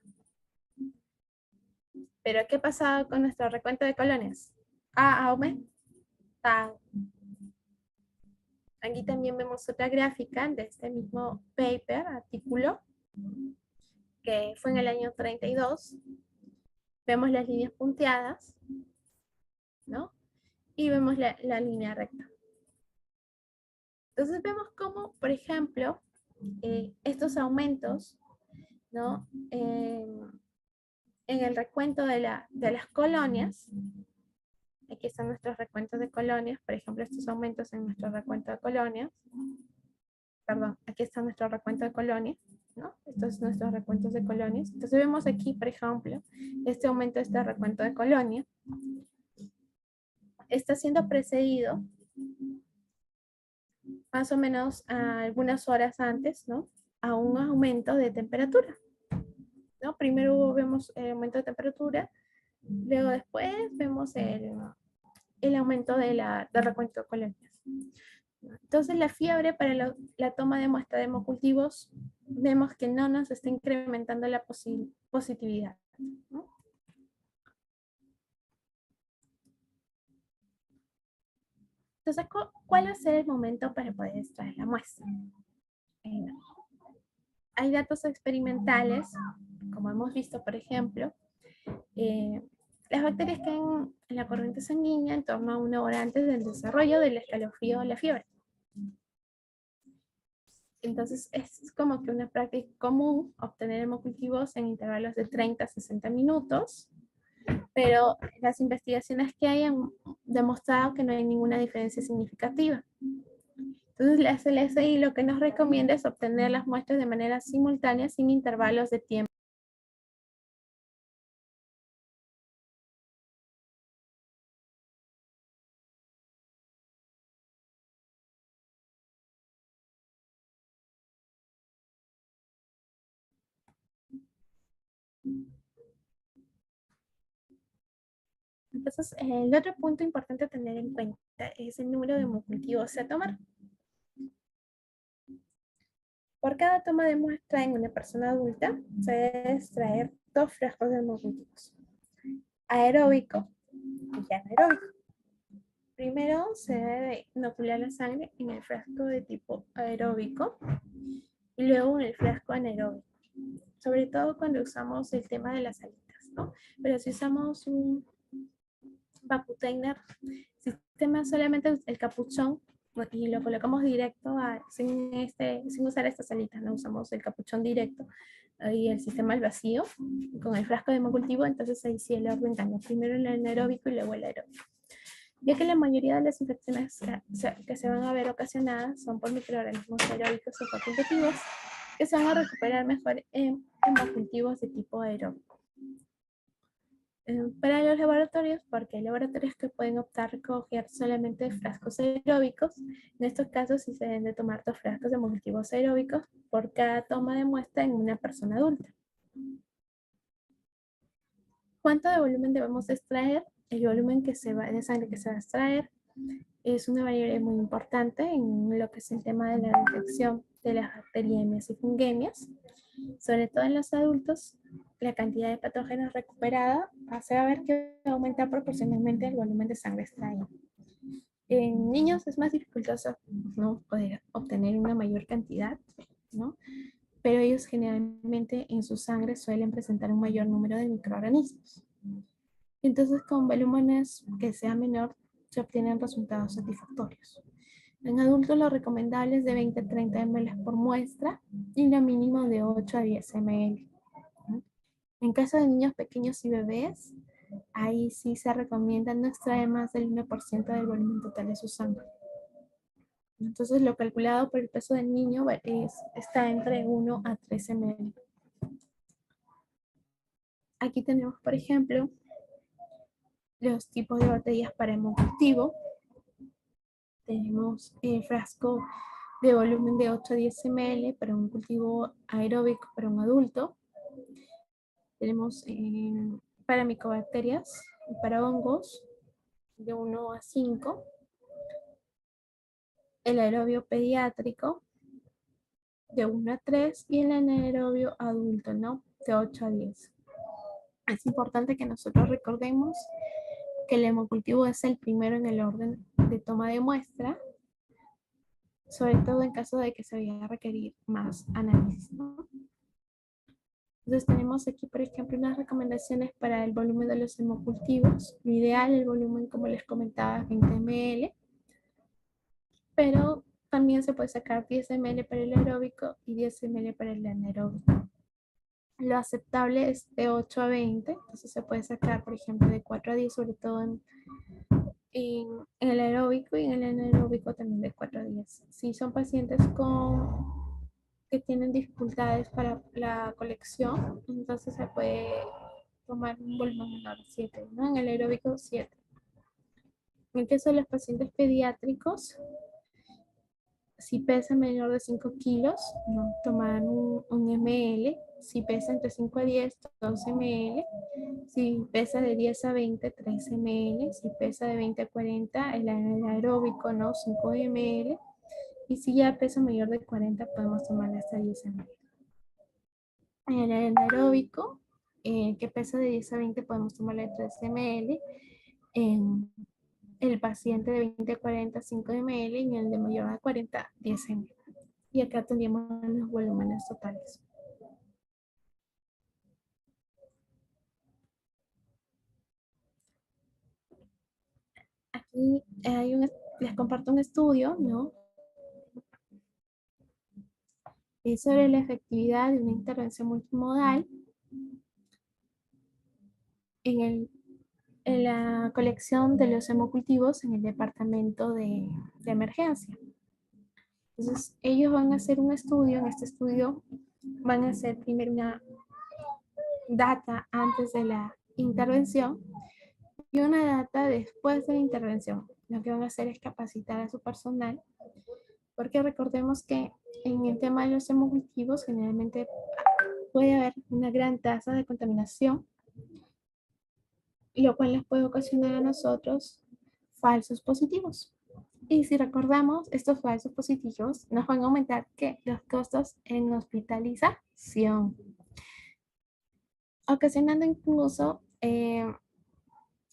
Speaker 2: pero ¿qué ha pasado con nuestro recuento de colonias? Ha aumentado. Aquí también vemos otra gráfica de este mismo paper, artículo, que fue en el año 32. Vemos las líneas punteadas, ¿no? Y vemos la línea recta. Entonces vemos cómo, por ejemplo, estos aumentos, ¿no? En el recuento de las colonias, aquí están nuestros recuentos de colonias, por ejemplo, estos aumentos en nuestro recuento de colonias, perdón, aquí está nuestro recuento de colonias, ¿no? Estos son nuestros recuentos de colonias. Entonces vemos aquí, por ejemplo, este aumento de este recuento de colonia está siendo precedido más o menos a algunas horas antes, ¿no? A un aumento de temperatura, ¿no? Primero vemos el aumento de temperatura, luego después vemos el aumento del recuento de colonias. Entonces la fiebre para la toma de muestra de hemocultivos vemos que no nos está incrementando la positividad, ¿no? Entonces, ¿cuál va a ser el momento para poder extraer la muestra? Eh, hay datos experimentales, como hemos visto, por ejemplo, las bacterias caen en la corriente sanguínea en torno a una hora antes del desarrollo del escalofrío o la fiebre. Entonces es como que una práctica común obtener hemocultivos en intervalos de 30 a 60 minutos, pero las investigaciones que hay han demostrado que no hay ninguna diferencia significativa. Entonces la CLSI lo que nos recomienda es obtener las muestras de manera simultánea sin intervalos de tiempo. Entonces, el otro punto importante a tener en cuenta es el número de hemocultivos a tomar. Por cada toma de muestra en una persona adulta, se debe extraer 2 frascos de hemocultivos, aeróbico y anaeróbico. Primero se debe inocular la sangre en el frasco de tipo aeróbico y luego en el frasco anaeróbico, sobre todo cuando usamos el tema de las salitas, ¿no? Pero si usamos un Vaputainer, sistema solamente el capuchón y lo colocamos directo sin usar estas salitas, no usamos el capuchón directo y el sistema al vacío con el frasco de hemocultivo, entonces ahí sí el orden cambia, primero el anaeróbico y luego el aeróbico. Ya que la mayoría de las infecciones que se van a ver ocasionadas son por microorganismos aeróbicos o facultativos que se van a recuperar mejor en hemocultivos de tipo aeróbico. Para los laboratorios, porque hay laboratorios que pueden optar a recoger solamente frascos aeróbicos. En estos casos sí se deben de tomar 2 frascos de hemocultivos aeróbicos por cada toma de muestra en una persona adulta. ¿Cuánto de volumen debemos extraer? El volumen de sangre que se va a extraer es una variable muy importante en lo que es el tema de la detección de las bacteriemias y fungemias. Sobre todo en los adultos, la cantidad de patógenos recuperada hace a ver que aumenta proporcionalmente el volumen de sangre extraído. En niños es más dificultoso, ¿no?, poder obtener una mayor cantidad, ¿no? Pero ellos generalmente en su sangre suelen presentar un mayor número de microorganismos. Entonces, con volúmenes que sea menor, se obtienen resultados satisfactorios. En adultos lo recomendable es de 20 a 30 ml por muestra y lo mínimo de 8 a 10 ml. En caso de niños pequeños y bebés, ahí sí se recomienda no extraer más del 1% del volumen total de su sangre. Entonces, lo calculado por el peso del niño está entre 1 a 3 ml. Aquí tenemos, por ejemplo, los tipos de botellas para hemocultivo. Tenemos el frasco de volumen de 8 a 10 ml para un cultivo aeróbico para un adulto. Tenemos para micobacterias y para hongos de 1 a 5. El aerobio pediátrico de 1 a 3 y el anaerobio adulto, ¿no? De 8 a 10. Es importante que nosotros recordemos que el hemocultivo es el primero en el orden de toma de muestra, sobre todo en caso de que se vaya a requerir más análisis, ¿no? Entonces tenemos aquí, por ejemplo, unas recomendaciones para el volumen de los hemocultivos. Lo ideal, el volumen, como les comentaba, 20 ml, pero también se puede sacar 10 ml para el aeróbico y 10 ml para el anaeróbico. Lo aceptable es de 8 a 20, entonces se puede sacar, por ejemplo, de 4 a 10, sobre todo en el aeróbico, y en el anaeróbico también de 4 a 10. Si son pacientes que tienen dificultades para la colección, entonces se puede tomar un volumen menor, 7, ¿no? En el aeróbico 7. En el caso de los pacientes pediátricos, si pesa menor de 5 kilos, ¿no? Tomar un ml. Si pesa entre 5 a 10, 12 ml. Si pesa de 10 a 20, 13 ml. Si pesa de 20 a 40, el aeróbico, ¿no? 5 ml. Y si ya pesa mayor de 40, podemos tomar hasta 10 ml. En el anaeróbico, que pesa de 10 a 20, podemos tomarle 3 ml. En el paciente de 20 a 40, 5 ml. Y en el de mayor a 40, 10 ml. Y acá tendríamos los volúmenes totales. Aquí les comparto un estudio, ¿no? Es sobre la efectividad de una intervención multimodal en, en la colección de los hemocultivos en el departamento de emergencia. Entonces, ellos van a hacer un estudio. En este estudio van a hacer primero una data antes de la intervención y una data después de la intervención. Lo que van a hacer es capacitar a su personal, porque recordemos que en el tema de los hemocultivos generalmente puede haber una gran tasa de contaminación, lo cual les puede ocasionar a nosotros falsos positivos. Y si recordamos, estos falsos positivos nos van a aumentar ¿qué? Los costos en hospitalización, ocasionando incluso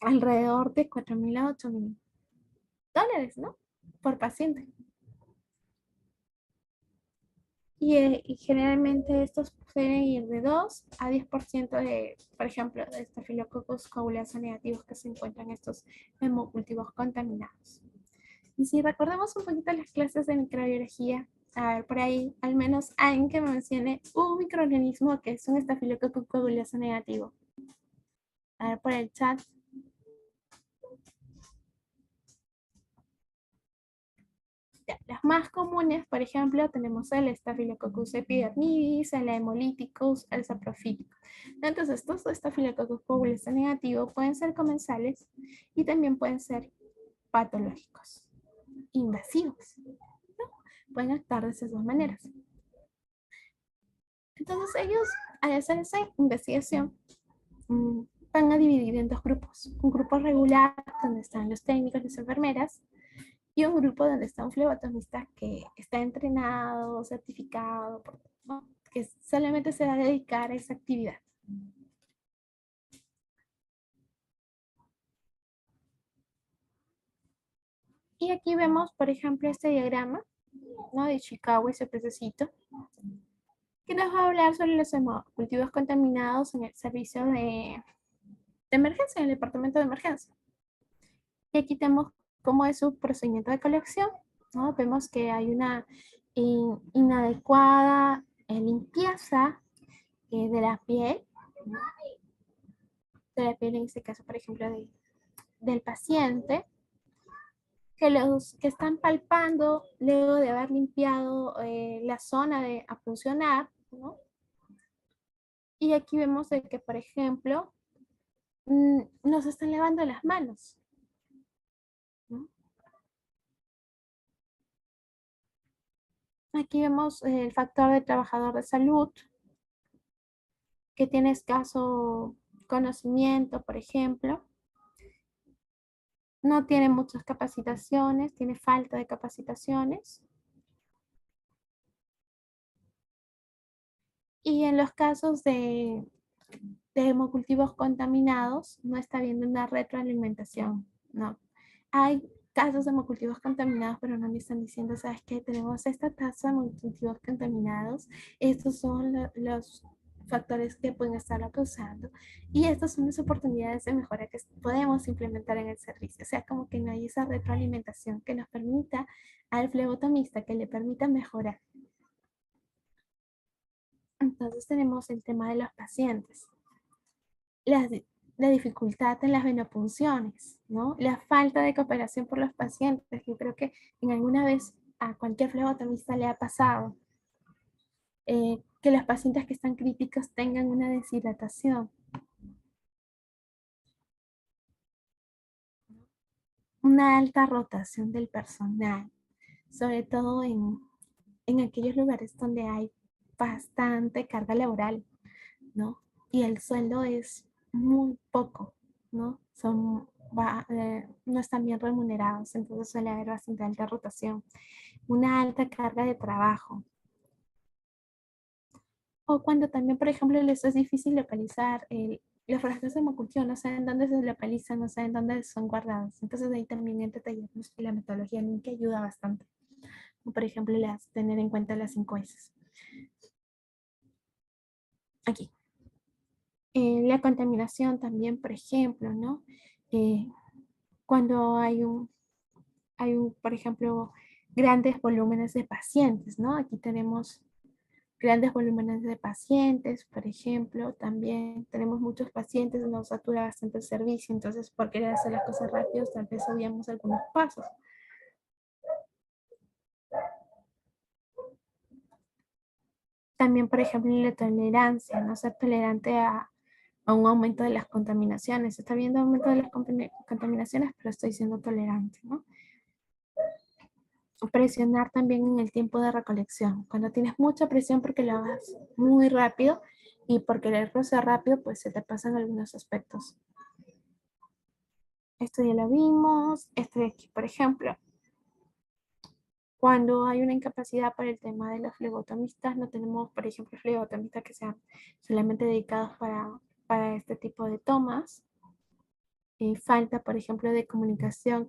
Speaker 2: alrededor de 4.000 a 8.000 dólares, ¿no? Por paciente. Y generalmente estos pueden ir de 2 a 10% de, por ejemplo, de Staphylococcus coagulasa negativos que se encuentran en estos hemocultivos contaminados. Y si recordamos un poquito las clases de microbiología, a ver, por ahí al menos alguien que me mencione un microorganismo que es un Staphylococcus coagulasa negativo. A ver, por el chat. Ya, los más comunes, por ejemplo, tenemos el Staphylococcus epidermidis, el Hemolyticus, el saprophyticus. Entonces, estos Staphylococcus coagulasa negativo pueden ser comensales y también pueden ser patológicos, invasivos, ¿no? Pueden actuar de esas dos maneras. Entonces, ellos, al hacer esa investigación, van a dividir en dos grupos. Un grupo regular, donde están los técnicos, las enfermeras, y un grupo donde está un flebotomista que está entrenado, certificado, ¿no? Que solamente se va a dedicar a esa actividad. Y aquí vemos, por ejemplo, este diagrama, ¿no? De Chicago, ese pececito, que nos va a hablar sobre los cultivos contaminados en el servicio de emergencia, en el departamento de emergencia. Y aquí tenemos cómo es su procedimiento de colección, ¿no? Vemos que hay una inadecuada limpieza de la piel, De la piel, en este caso, por ejemplo, del paciente, que los que están palpando luego de haber limpiado la zona a funcionar, ¿no? Y aquí vemos de que, por ejemplo, nos están lavando las manos, ¿no? Aquí vemos el factor de trabajador de salud, que tiene escaso conocimiento, por ejemplo, no tiene muchas capacitaciones, tiene falta de capacitaciones. Y en los casos de hemocultivos contaminados, no está habiendo una retroalimentación, ¿no? Hay casos de hemocultivos contaminados, pero no me están diciendo, ¿sabes qué? Tenemos esta tasa de hemocultivos contaminados, estos son los factores que pueden estar causando y estas son las oportunidades de mejora que podemos implementar en el servicio. O sea, como que no hay esa retroalimentación que nos permita al flebotomista, que le permita mejorar. Entonces tenemos el tema de los pacientes. La, la dificultad en las venopunciones, ¿no? La falta de cooperación por los pacientes. Yo creo que en alguna vez a cualquier flebotomista le ha pasado que los pacientes que están críticos tengan una deshidratación, una alta rotación del personal, sobre todo en aquellos lugares donde hay bastante carga laboral, ¿no? Y el sueldo es muy poco, ¿no? No están bien remunerados, entonces suele haber bastante alta rotación, una alta carga de trabajo. O cuando también, por ejemplo, les es difícil localizar los frascos de hemocultivo, no saben dónde se localizan, no saben dónde son guardados. Entonces ahí también entra la metodología que ayuda bastante. O, por ejemplo, tener en cuenta las 5 S. Aquí. La contaminación también, por ejemplo, ¿no? Eh, cuando por ejemplo, grandes volúmenes de pacientes, ¿no? Aquí tenemos grandes volúmenes de pacientes, por ejemplo, también tenemos muchos pacientes, nos satura bastante el servicio, entonces por querer hacer las cosas rápido, tal vez obviamos algunos pasos. También, por ejemplo, la tolerancia, no ser tolerante a un aumento de las contaminaciones. Está habiendo aumento de las contaminaciones, pero estoy siendo tolerante, ¿no? Presionar también en el tiempo de recolección. Cuando tienes mucha presión porque lo hagas muy rápido y por quererlo hacer rápido, pues se te pasan algunos aspectos. Esto ya lo vimos. Esto de aquí, por ejemplo, cuando hay una incapacidad por el tema de los flebotomistas, no tenemos, por ejemplo, flebotomistas que sean solamente dedicados para este tipo de tomas. Falta, por ejemplo, de comunicación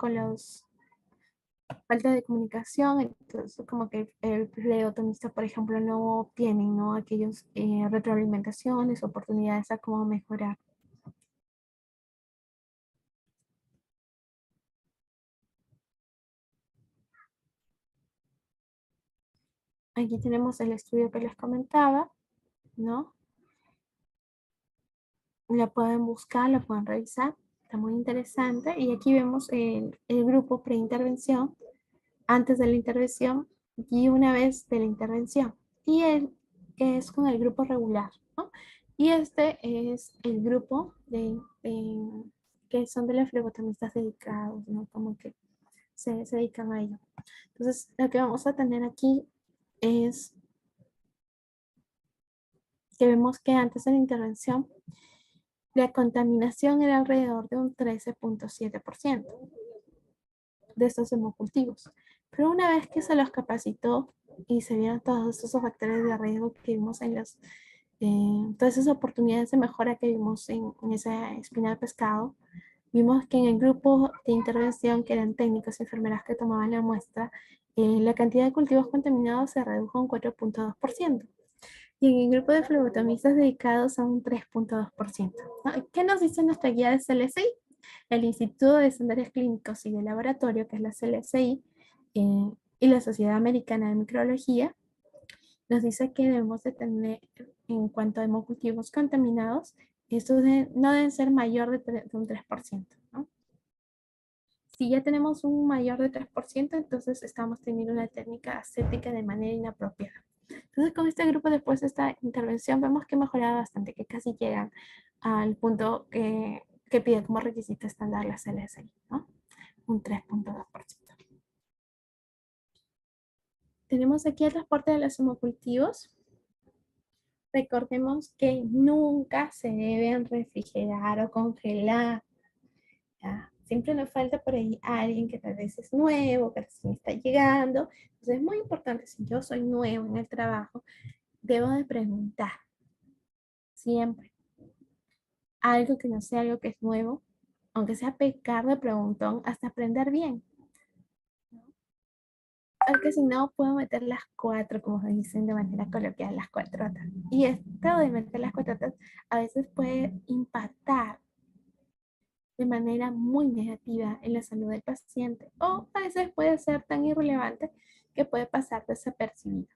Speaker 2: falta de comunicación, entonces como que el flebotomista, por ejemplo, no tienen, ¿no? Aquellos retroalimentaciones, oportunidades a cómo mejorar. Aquí tenemos el estudio que les comentaba, ¿no? La pueden buscar, la pueden revisar, está muy interesante. Y aquí vemos el grupo preintervención, antes de la intervención y una vez de la intervención. Y el que es con el grupo regular, ¿no? Y este es el grupo que son de los flebotomistas dedicados, ¿no? Como que se dedican a ello. Entonces, lo que vamos a tener aquí es que vemos que antes de la intervención la contaminación era alrededor de un 13.7% de estos hemocultivos. Pero una vez que se los capacitó y se vieron todos esos factores de riesgo que vimos todas esas oportunidades de mejora que vimos en esa espina de pescado, vimos que en el grupo de intervención, que eran técnicos y enfermeras que tomaban la muestra, la cantidad de cultivos contaminados se redujo un 4.2%. Y en el grupo de flebotomistas dedicados a un 3.2%. ¿No? ¿Qué nos dice nuestra guía de CLSI? El Instituto de Estándares Clínicos y de Laboratorio, que es la CLSI, y la Sociedad Americana de Microbiología, nos dice que debemos de tener en cuanto a hemocultivos contaminados, estos no deben ser mayor de un 3%, ¿no? Si ya tenemos un mayor de 3%, entonces estamos teniendo una técnica aséptica de manera inapropiada. Entonces, con este grupo, después de esta intervención, vemos que mejora bastante, que casi llegan al punto que pide como requisito estándar la CLSI, ¿no? Un 3.2%. Tenemos aquí el transporte de los hemocultivos. Recordemos que nunca se deben refrigerar o congelar. ¿Ya? Siempre nos falta por ahí alguien que tal vez es nuevo, que recién está llegando. Entonces es muy importante, si yo soy nuevo en el trabajo, debo de preguntar siempre algo que no sea algo que es nuevo, aunque sea pecar de preguntón hasta aprender bien. Porque si no, puedo meter las cuatro, como se dicen de manera coloquial, las cuatrotas. Y esto de meter las cuatrotas a veces puede impactar de manera muy negativa en la salud del paciente o a veces puede ser tan irrelevante que puede pasar desapercibido.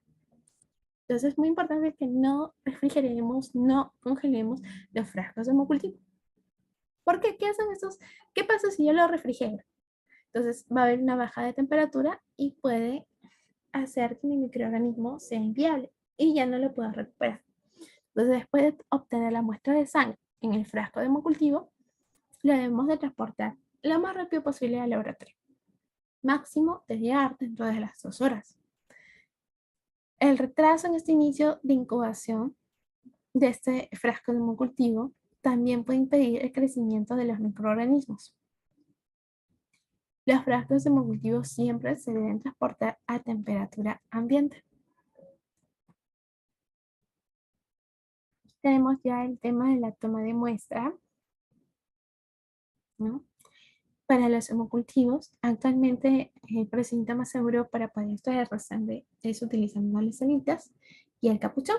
Speaker 2: Entonces es muy importante que no refrigeremos, no congelemos los frascos de hemocultivo. ¿Por qué? ¿Qué hacen estos? ¿Qué pasa si yo lo refrigero? Entonces va a haber una baja de temperatura y puede hacer que mi microorganismo sea inviable y ya no lo puedo recuperar. Entonces después de obtener la muestra de sangre en el frasco de hemocultivo, lo debemos de transportar lo más rápido posible al laboratorio. Máximo de llegar dentro de las 2 horas. El retraso en este inicio de incubación de este frasco de hemocultivo también puede impedir el crecimiento de los microorganismos. Los frascos de hemocultivo siempre se deben transportar a temperatura ambiente. Tenemos ya el tema de la toma de muestra, ¿no? Para los hemocultivos, actualmente el procedimiento más seguro para poder extraer la sangre es utilizando las salitas y el capuchón,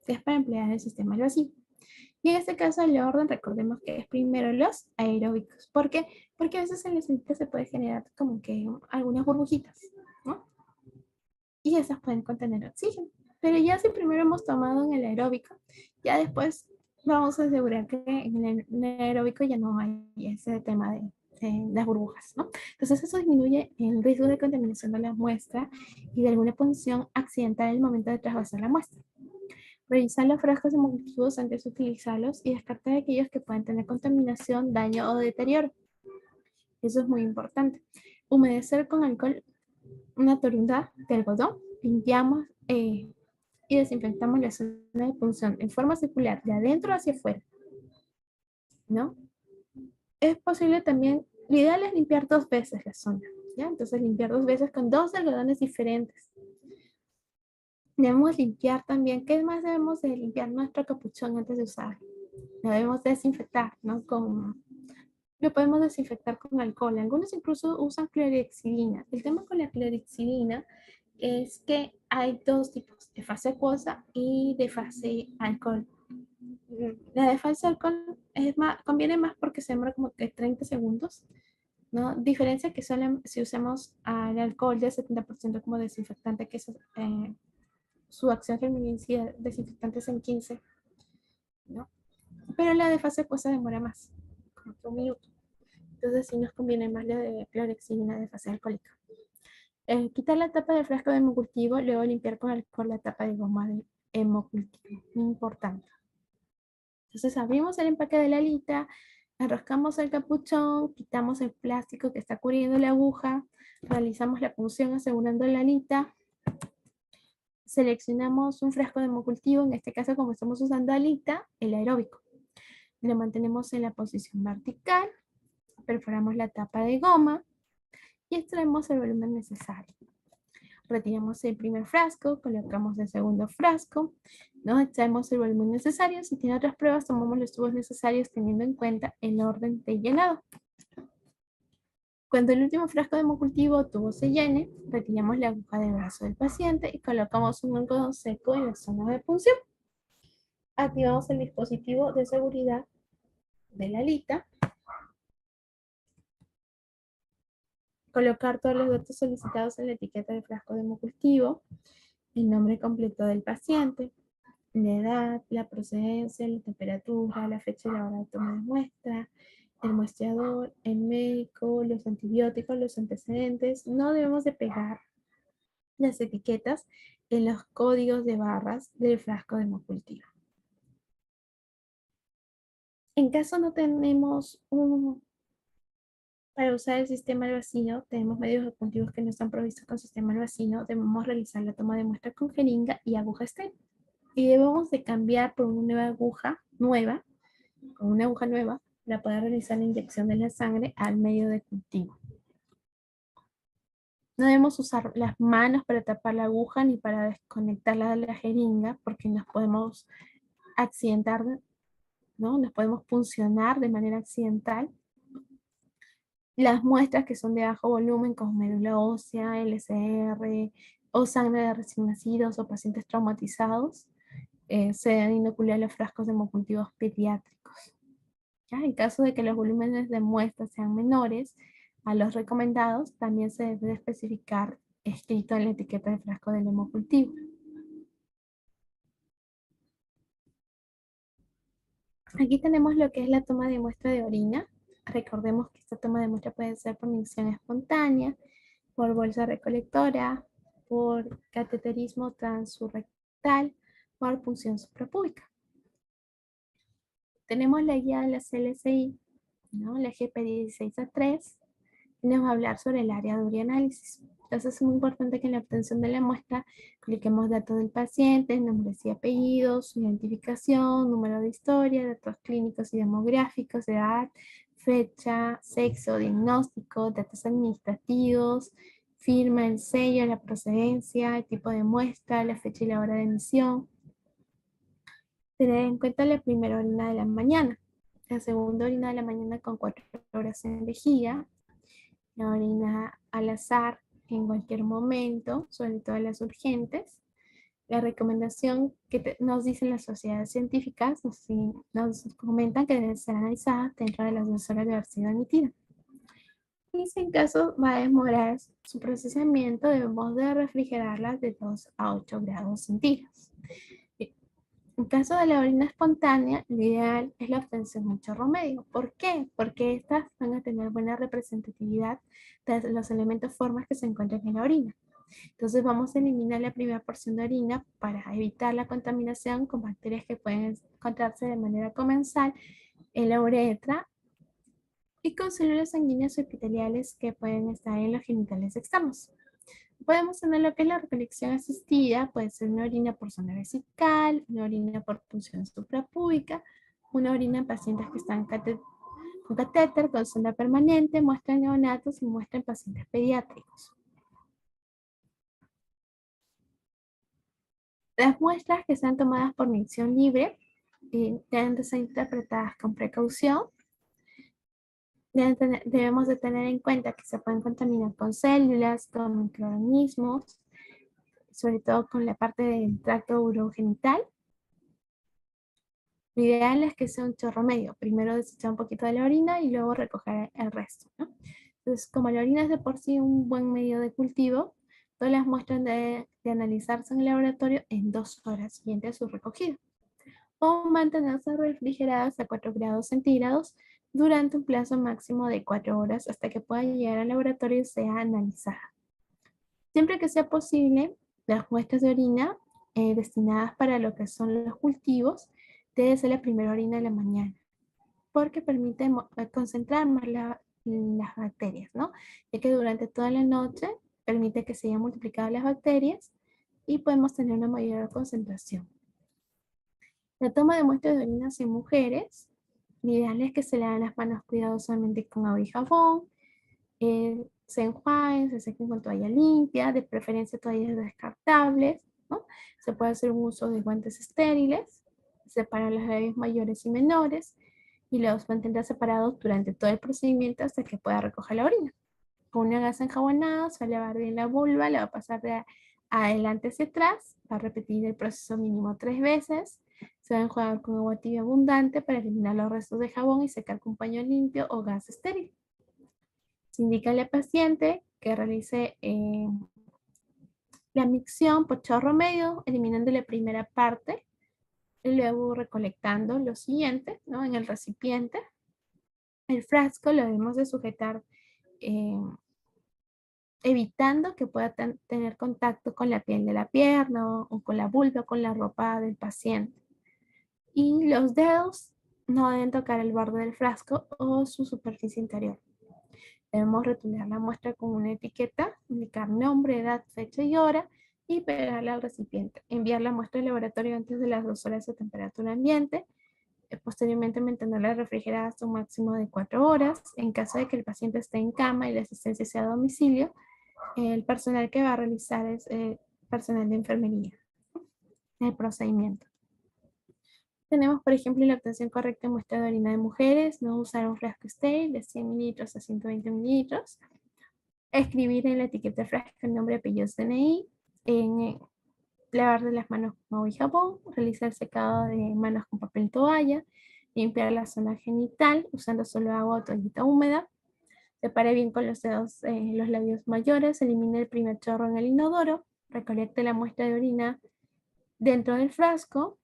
Speaker 2: que es para emplear el sistema al vacío. Y en este caso el orden, recordemos que es primero los aeróbicos. ¿Por qué? Porque a veces en las salitas se puede generar como que algunas burbujitas, ¿no? Y esas pueden contener oxígeno. Pero ya si primero hemos tomado en el aeróbico, ya después vamos a asegurar que en el aeróbico ya no hay ese tema de las burbujas, ¿no? Entonces eso disminuye el riesgo de contaminación de la muestra y de alguna punción accidental en el momento de trasvasar la muestra. Revisar los frascos hemocultivos antes de utilizarlos y descartar aquellos que pueden tener contaminación, daño o deterioro. Eso es muy importante. Humedecer con alcohol una toronda de algodón. Limpiamos y desinfectamos la zona de punción en forma circular de adentro hacia afuera, ¿no? Es posible también, lo ideal es limpiar 2 veces la zona, ¿ya? Entonces limpiar 2 veces con 2 algodones diferentes. Debemos limpiar también, ¿qué más debemos de limpiar nuestro capuchón antes de usarlo? Lo debemos desinfectar, ¿no? Lo podemos desinfectar con alcohol. Algunos incluso usan clorexidina. El tema con la clorexidina es que hay 2 tipos, de fase acuosa y de fase alcohol. La de fase alcohol es más, conviene más porque se demora como que 30 segundos, ¿no? Diferencia que si usamos el alcohol de 70% como desinfectante, que es, su acción germinicida desinfectante es en 15, ¿no? Pero la de fase acuosa demora más, como que un minuto. Entonces sí nos conviene más la de clorexidina de fase alcohólica. Quitar la tapa del frasco de hemocultivo, luego limpiar con alcohol la tapa de goma de hemocultivo. Muy importante. Entonces abrimos el empaque de la alita, enroscamos el capuchón, quitamos el plástico que está cubriendo la aguja, realizamos la punción asegurando la alita, seleccionamos un frasco de hemocultivo, en este caso como estamos usando alita, el aeróbico. Lo mantenemos en la posición vertical, perforamos la tapa de goma y extraemos el volumen necesario. Retiramos el primer frasco, colocamos el segundo frasco, ¿no? Extraemos el volumen necesario. Si tiene otras pruebas, tomamos los tubos necesarios teniendo en cuenta el orden de llenado. Cuando el último frasco de hemocultivo o tubo se llene, retiramos la aguja del brazo del paciente y colocamos un algodón seco en la zona de punción. Activamos el dispositivo de seguridad de la alita. Colocar todos los datos solicitados en la etiqueta del frasco de hemocultivo, el nombre completo del paciente, la edad, la procedencia, la temperatura, la fecha y la hora de toma de muestra, el muestreador, el médico, los antibióticos, los antecedentes. No debemos de pegar las etiquetas en los códigos de barras del frasco de hemocultivo. En caso no tenemos para usar el sistema al vacío, tenemos medios hemocultivos que no están provistos con sistema al vacío, debemos realizar la toma de muestra con jeringa y aguja estéril. Y debemos de cambiar por una nueva aguja nueva, con una aguja nueva, para poder realizar la inyección de la sangre al medio de cultivo. No debemos usar las manos para tapar la aguja ni para desconectarla de la jeringa porque nos podemos accidentar, ¿no? Nos podemos puncionar de manera accidental. Las muestras que son de bajo volumen, como médula ósea, LCR o sangre de recién nacidos o pacientes traumatizados, se deben inocular los frascos de hemocultivos pediátricos. ¿Ya? En caso de que los volúmenes de muestras sean menores a los recomendados, también se debe especificar escrito en la etiqueta del frasco del hemocultivo. Aquí tenemos lo que es la toma de muestra de orina. Recordemos que esta toma de muestra puede ser por micción espontánea, por bolsa recolectora, por cateterismo transurrectal, por punción suprapúbica. Tenemos la guía de la CLCI, ¿no? La GP 16A3, y nos va a hablar sobre el área de urianálisis. Entonces es muy importante que en la obtención de la muestra cliquemos datos del paciente, nombres y apellidos, su identificación, número de historia, datos clínicos y demográficos, edad, fecha, sexo, diagnóstico, datos administrativos, firma, el sello, la procedencia, el tipo de muestra, la fecha y la hora de emisión. Tener en cuenta la primera orina de la mañana, la segunda orina de la mañana con 4 horas en vejiga, la orina al azar en cualquier momento, sobre todo las urgentes. La recomendación que nos dicen las sociedades científicas nos comentan que deben ser analizadas dentro de las 2 horas de haber sido emitida. Y si en caso va a demorar su procesamiento, debemos de refrigerarlas de 2 a 8 grados centígrados. En caso de la orina espontánea, lo ideal es la obtención de un chorro medio. ¿Por qué? Porque estas van a tener buena representatividad de los elementos formas que se encuentran en la orina. Entonces vamos a eliminar la primera porción de orina para evitar la contaminación con bacterias que pueden encontrarse de manera comensal en la uretra y con células sanguíneas o epiteliales que pueden estar en los genitales externos. Podemos tener lo que es la recolección asistida, puede ser una orina por zona vesical, una orina por punción suprapúbica, una orina en pacientes que están con catéter, con sonda permanente, muestra en neonatos y muestra en pacientes pediátricos. Las muestras que sean tomadas por micción libre deben de ser interpretadas con precaución. Debemos de tener en cuenta que se pueden contaminar con células, con microorganismos, sobre todo con la parte del tracto urogenital. Lo ideal es que sea un chorro medio. Primero desechar un poquito de la orina y luego recoger el resto, ¿no? Entonces, como la orina es de por sí un buen medio de cultivo, todas las muestras de analizarse en el laboratorio en 2 horas siguientes a su recogida. O mantenerse refrigeradas a 4 grados centígrados durante un plazo máximo de 4 horas hasta que pueda llegar al laboratorio y sea analizada. Siempre que sea posible, las muestras de orina destinadas para lo que son los cultivos debe ser la primera orina de la mañana, porque permite concentrar más las bacterias, ¿no? Ya que durante toda la noche permite que se hayan multiplicado las bacterias y podemos tener una mayor concentración. La toma de muestras de orinas en mujeres, lo ideal es que se laven las manos cuidadosamente con agua y jabón, se enjuaguen, se sequen con toalla limpia, de preferencia toallas descartables, ¿no? Se puede hacer un uso de guantes estériles, separar los bebés mayores y menores y los mantendrá separados durante todo el procedimiento hasta que pueda recoger la orina. Con una gasa enjabonada, se va a lavar bien la vulva, la va a pasar de adelante hacia atrás, va a repetir el proceso mínimo 3 veces, se va a enjuagar con agua tibia abundante para eliminar los restos de jabón y secar con paño limpio o gas estéril. Se indica al paciente que realice la micción por chorro medio, eliminando la primera parte Y luego recolectando lo siguiente, ¿no? En el recipiente, el frasco lo debemos de sujetar eh, evitando que pueda tener contacto con la piel de la pierna o con la vulva o con la ropa del paciente. Y los dedos no deben tocar el borde del frasco o su superficie interior. Debemos retocar la muestra con una etiqueta, indicar nombre, edad, fecha y hora y pegarla al recipiente. Enviar la muestra al laboratorio antes de las 2 horas a temperatura ambiente. Posteriormente mantenerla refrigerada hasta un máximo de 4 horas. En caso de que el paciente esté en cama y la asistencia sea a domicilio, el personal que va a realizar es personal de enfermería. El procedimiento. Tenemos, por ejemplo, la obtención correcta de muestra de orina de mujeres, no usar un frasco estéril de 100 mililitros a 120 mililitros, escribir en la etiqueta del frasco el nombre, apellidos, DNI, lavar de las manos con agua y jabón, realizar el secado de manos con papel toalla, limpiar la zona genital usando solo agua o toallita húmeda, separe bien con los dedos los labios mayores, elimine el primer chorro en el inodoro, recolecte la muestra de orina dentro del frasco,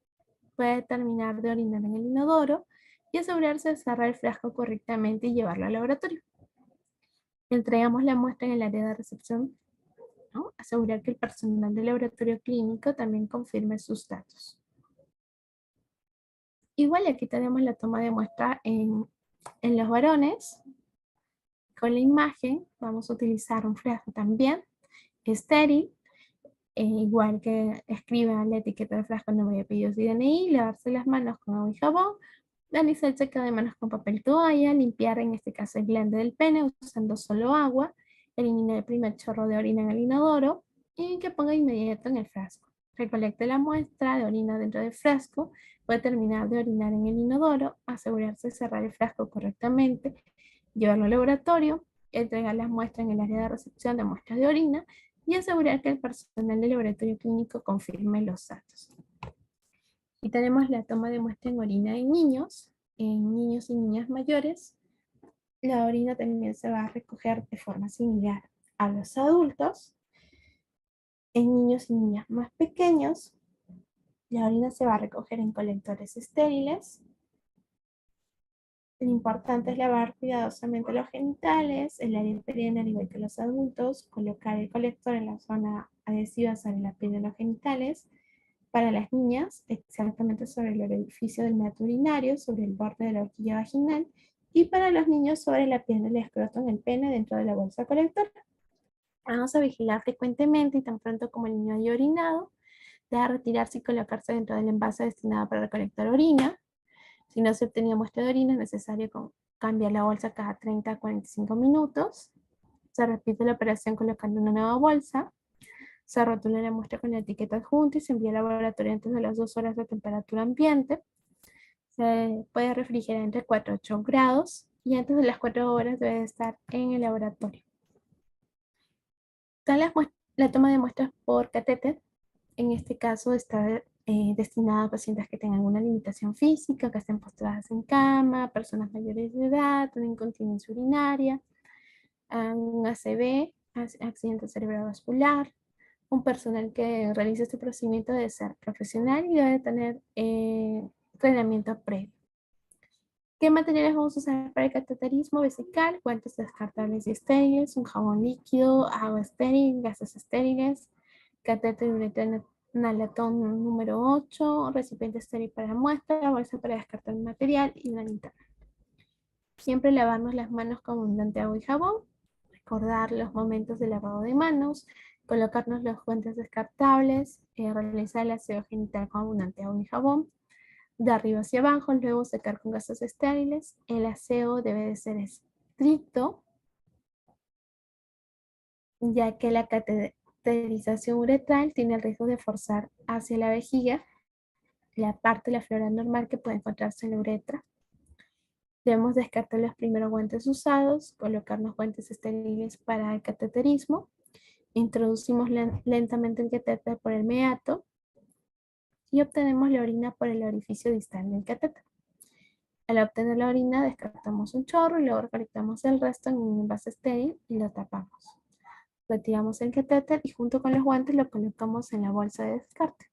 Speaker 2: puede terminar de orinar en el inodoro y asegurarse de cerrar el frasco correctamente y llevarlo al laboratorio. Entregamos la muestra en el área de recepción, ¿no? Asegurar que el personal del laboratorio clínico también confirme sus datos. Igual aquí tenemos la toma de muestra en los varones. Con la imagen vamos a utilizar un frasco también estéril, igual que escriba la etiqueta del frasco, nombre y apellidos y DNI, lavarse las manos con agua y jabón, realizar el secado de manos con papel toalla, limpiar en este caso el glande del pene usando solo agua, eliminar el primer chorro de orina en el inodoro y que ponga inmediato en el frasco. Recolecte la muestra de orina dentro del frasco, puede terminar de orinar en el inodoro, asegurarse de cerrar el frasco correctamente, llevarlo al laboratorio, entregar las muestras en el área de recepción de muestras de orina y asegurar que el personal del laboratorio clínico confirme los datos. Y tenemos la toma de muestra en orina en niños y niñas mayores. La orina también se va a recoger de forma similar a los adultos. En niños y niñas más pequeños, la orina se va a recoger en colectores estériles. Lo importante es lavar cuidadosamente los genitales, el área perianal al igual que los adultos, colocar el colector en la zona adhesiva sobre la piel de los genitales. Para las niñas, exactamente sobre el orificio del meato urinario, sobre el borde de la horquilla vaginal, y para los niños sobre la piel del escroto en el pene dentro de la bolsa colectora. Vamos a vigilar frecuentemente y tan pronto como el niño haya orinado, debe retirarse y colocarse dentro del envase destinado para recolectar orina. Si no se obtenía muestra de orina, es necesario cambiar la bolsa cada 30 a 45 minutos. Se repite la operación colocando una nueva bolsa. Se rotula la muestra con la etiqueta adjunta y se envía al laboratorio antes de las 2 horas a temperatura ambiente. Se puede refrigerar entre 4 y 8 grados y antes de las 4 horas debe estar en el laboratorio. La toma de muestras por catéter, en este caso está destinada a pacientes que tengan alguna limitación física, que estén postradas en cama, personas mayores de edad, una incontinencia urinaria, un ACV, accidente cerebrovascular. Un personal que realice este procedimiento debe ser profesional y debe tener entrenamiento previo. ¿Qué materiales vamos a usar para el cateterismo vesical? Guantes descartables y estériles, un jabón líquido, agua estéril, gases estériles, catéter de uretra nalatón número 8, recipiente estéril para muestra, bolsa para descartar el material y una linterna. Siempre lavarnos las manos con abundante agua y jabón, recordar los momentos de lavado de manos, colocarnos los guantes descartables, realizar el aseo genital con abundante agua y jabón, de arriba hacia abajo, luego secar con gases estériles. El aseo debe de ser estricto, ya que la cateterización uretral tiene el riesgo de forzar hacia la vejiga la parte de la flora normal que puede encontrarse en la uretra. Debemos descartar los primeros guantes usados, colocarnos guantes estériles para el cateterismo. Introducimos lentamente el catéter por el meato y obtenemos la orina por el orificio distal del catéter. Al obtener la orina, descartamos un chorro y luego recolectamos el resto en un envase estéril y lo tapamos. Retiramos el catéter y junto con los guantes lo colocamos en la bolsa de descarte.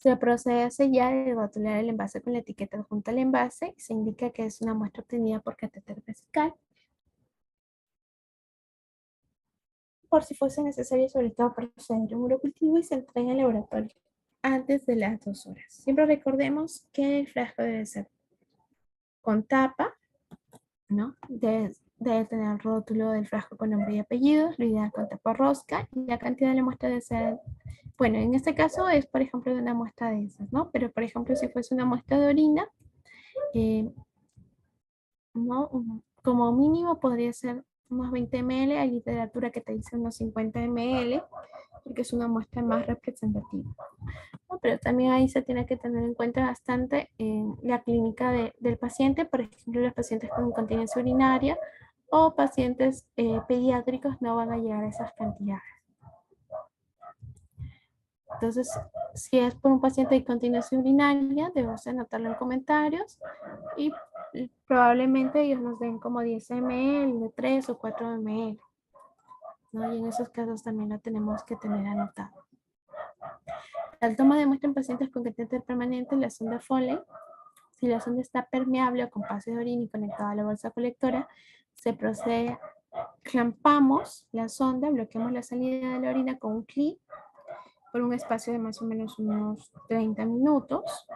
Speaker 2: Se procede a sellar y rotular el envase con la etiqueta adjunta al envase y se indica que es una muestra obtenida por catéter vesical. Por si fuese necesario, sobre todo proceder a un urocultivo y se entrega al laboratorio antes de las 2 horas. Siempre recordemos que el frasco debe ser con tapa, ¿no? Debe tener el rótulo del frasco con nombre y apellidos, lo ideal con tapa rosca, y la cantidad de la muestra debe ser, bueno, en este caso es, por ejemplo, de una muestra de esas, ¿no? Pero, por ejemplo, si fuese una muestra de orina, eh, ¿no? Como mínimo podría ser unos 20 ml, hay literatura que te dice unos 50 ml, porque es una muestra más representativa. ¿No? Pero también ahí se tiene que tener en cuenta bastante la clínica del paciente, por ejemplo, los pacientes con incontinencia urinaria o pacientes pediátricos no van a llegar a esas cantidades. Entonces, si es por un paciente de incontinencia urinaria, debemos anotarlo en comentarios y probablemente ellos nos den como 10 ml, de 3 o 4 ml, ¿no? Y en esos casos también lo tenemos que tener anotado. La toma de muestra en pacientes con catéter permanente, la sonda Foley. Si la sonda está permeable o con pase de orina y conectada a la bolsa colectora, se procede, clampamos la sonda, bloqueamos la salida de la orina con un clip por un espacio de más o menos unos 30 minutos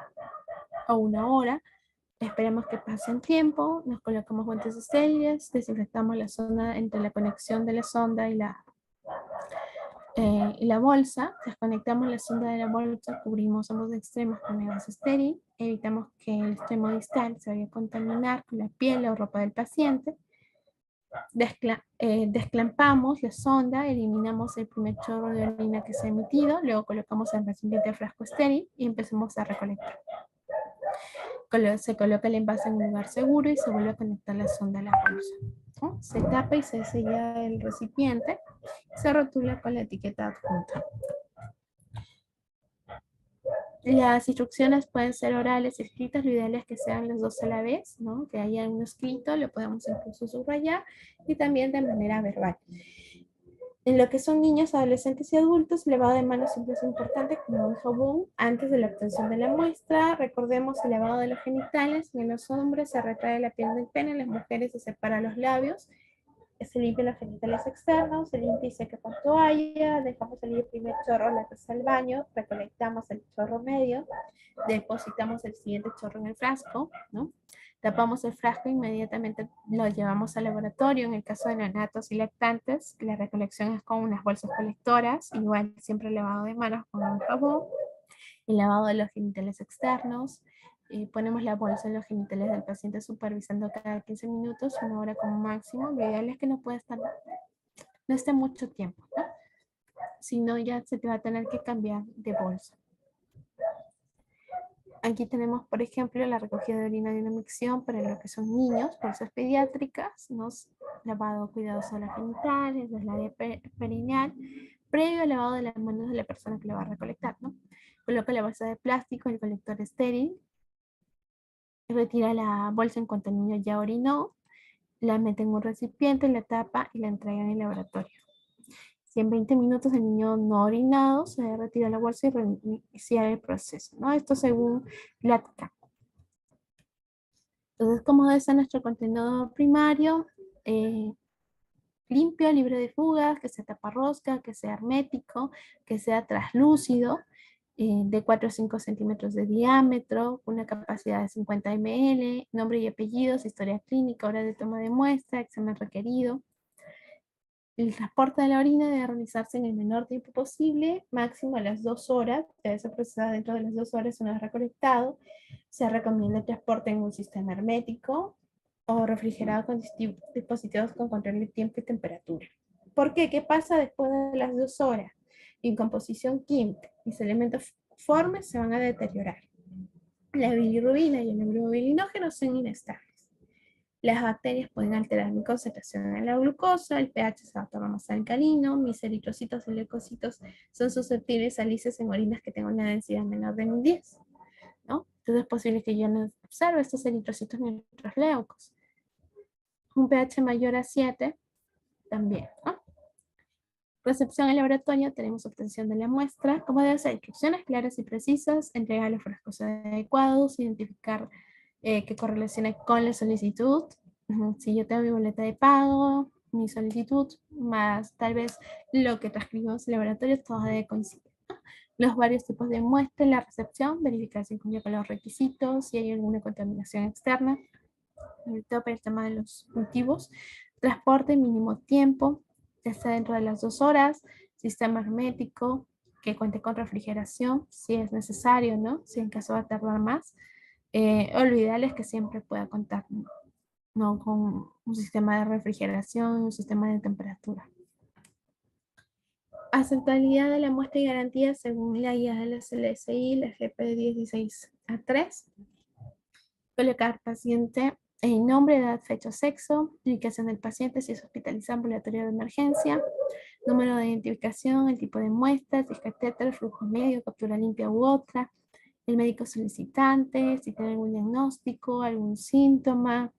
Speaker 2: o una hora. Esperamos que pase el tiempo, nos colocamos guantes estériles, desinfectamos la zona entre la conexión de la sonda y la bolsa, desconectamos la sonda de la bolsa, cubrimos ambos extremos con el gas estéril, evitamos que el extremo distal se vaya a contaminar con la piel o ropa del paciente, desclampamos la sonda, eliminamos el primer chorro de orina que se ha emitido, luego colocamos el recipiente frasco estéril y empezamos a recolectar. Se coloca el envase en un lugar seguro y se vuelve a conectar la sonda a la bolsa, ¿no? Se tapa y se sella el recipiente, se rotula con la etiqueta adjunta. Las instrucciones pueden ser orales, escritas, lo ideal es que sean los dos a la vez, ¿no? Que haya un escrito, lo podemos incluso subrayar, y también de manera verbal. En lo que son niños, adolescentes y adultos, el lavado de manos siempre es importante, como un jabón antes de la obtención de la muestra. Recordemos el lavado de los genitales. En los hombres se retrae la piel del pene, en las mujeres se separa los labios, se limpian los genitales externos, se limpia y seca con toalla, dejamos salir el primer chorro, la taza al baño, recolectamos el chorro medio, depositamos el siguiente chorro en el frasco, ¿no? Tapamos el frasco e inmediatamente lo llevamos al laboratorio. En el caso de neonatos y lactantes, la recolección es con unas bolsas colectoras, igual siempre lavado de manos con un jabón, el lavado de los genitales externos, ponemos la bolsa en los genitales del paciente supervisando cada 15 minutos, una hora como máximo. Lo ideal es que no pueda estar, no esté mucho tiempo, ¿no? Si no, ya se te va a tener que cambiar de bolsa. Aquí tenemos, por ejemplo, la recogida de orina de una micción para lo que son niños, bolsas pediátricas, ¿no? Lavado cuidadoso de los genitales, del área perineal, previo al lavado de las manos de la persona que lo va a recolectar, ¿no? Coloca la bolsa de plástico, el colector estéril, retira la bolsa en cuanto el niño ya orinó, la mete en un recipiente, la tapa y la entrega en el laboratorio. Si en 20 minutos el niño no ha orinado, se retira la bolsa y reinicia el proceso, ¿no? Esto según la TCA. Entonces, como debe ser nuestro contenedor primario, limpio, libre de fugas, que sea taparrosca, que sea hermético, que sea traslúcido, de 4 a 5 centímetros de diámetro, una capacidad de 50 ml, nombre y apellidos, historia clínica, hora de toma de muestra, examen requerido. El transporte de la orina debe realizarse en el menor tiempo posible, máximo a las 2 horas, debe ser procesada dentro de las 2 horas una vez recolectado. Se recomienda el transporte en un sistema hermético o refrigerado con dispositivos con control de tiempo y temperatura. ¿Por qué? ¿Qué pasa después de las 2 horas? En composición química, mis elementos formes se van a deteriorar. La bilirrubina y el neurobilinógeno son inestables. Las bacterias pueden alterar mi concentración en la glucosa, el pH se va a tornar más alcalino, mis eritrocitos y leucocitos son susceptibles a lisis en orinas que tengan una densidad menor de 1000, ¿no? Entonces es posible que yo no observe estos eritrocitos ni otros leucos. Un pH mayor a 7 también, ¿no? Recepción en laboratorio, tenemos obtención de la muestra, como debe ser, instrucciones claras y precisas, entregar los frascos adecuados, identificar que correlacione con la solicitud. Si yo tengo mi boleta de pago, mi solicitud, más tal vez lo que transcribimos en el laboratorio, todo debe coincidir. Los varios tipos de muestra en la recepción, verificar si cumple con los requisitos, si hay alguna contaminación externa, sobre todo para el tema de los cultivos, transporte, mínimo tiempo, ya está dentro de las 2 horas, sistema hermético, que cuente con refrigeración, si es necesario, ¿no? Si en caso va a tardar más. Lo ideal es que siempre pueda contar, ¿no? Con un sistema de refrigeración, un sistema de temperatura. Aceptabilidad de la muestra y garantía según la guía de la CLSI, la GP 16A3. Colocar paciente en nombre, edad, fecha, sexo, ubicación del paciente si es hospitalizado ambulatorio de emergencia, número de identificación, el tipo de muestra, si es catéter, flujo medio, captura limpia u otra, el médico solicitante, si tiene algún diagnóstico, algún síntoma,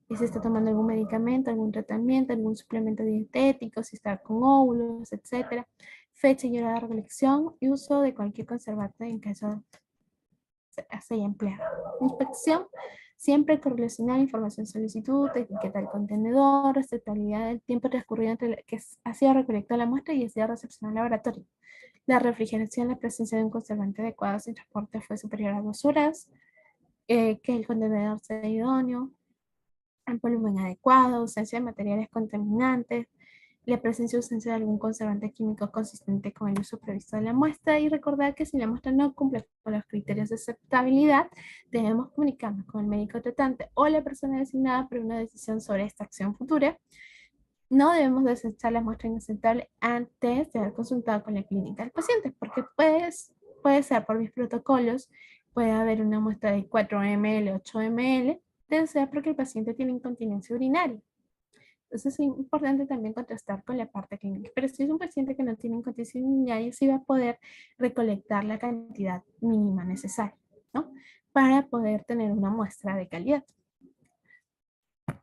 Speaker 2: si se está tomando algún medicamento, algún tratamiento, algún suplemento dietético, si está con óvulos, etc. Fecha y hora de recolección y uso de cualquier conservante en caso se haya empleado. Inspección, siempre correlacionar información solicitud, etiqueta del contenedor, totalidad del tiempo transcurrido entre que ha sido recolectada la muestra y ha sido recepcionada al laboratorio. La refrigeración, la presencia de un conservante adecuado sin transporte fue superior a 2 horas, que el contenedor sea idóneo, el volumen adecuado, ausencia de materiales contaminantes, la presencia o ausencia de algún conservante químico consistente con el uso previsto de la muestra y recordar que si la muestra no cumple con los criterios de aceptabilidad, debemos comunicarnos con el médico tratante o la persona designada para una decisión sobre esta acción futura. No debemos desechar la muestra inaceptable antes de haber consultado con la clínica del paciente, porque puede ser por mis protocolos, puede haber una muestra de 4 ml, 8 ml, debe ser porque el paciente tiene incontinencia urinaria. Entonces es importante también contrastar con la parte clínica. Pero si es un paciente que no tiene incontinencia urinaria, sí va a poder recolectar la cantidad mínima necesaria, ¿no? Para poder tener una muestra de calidad.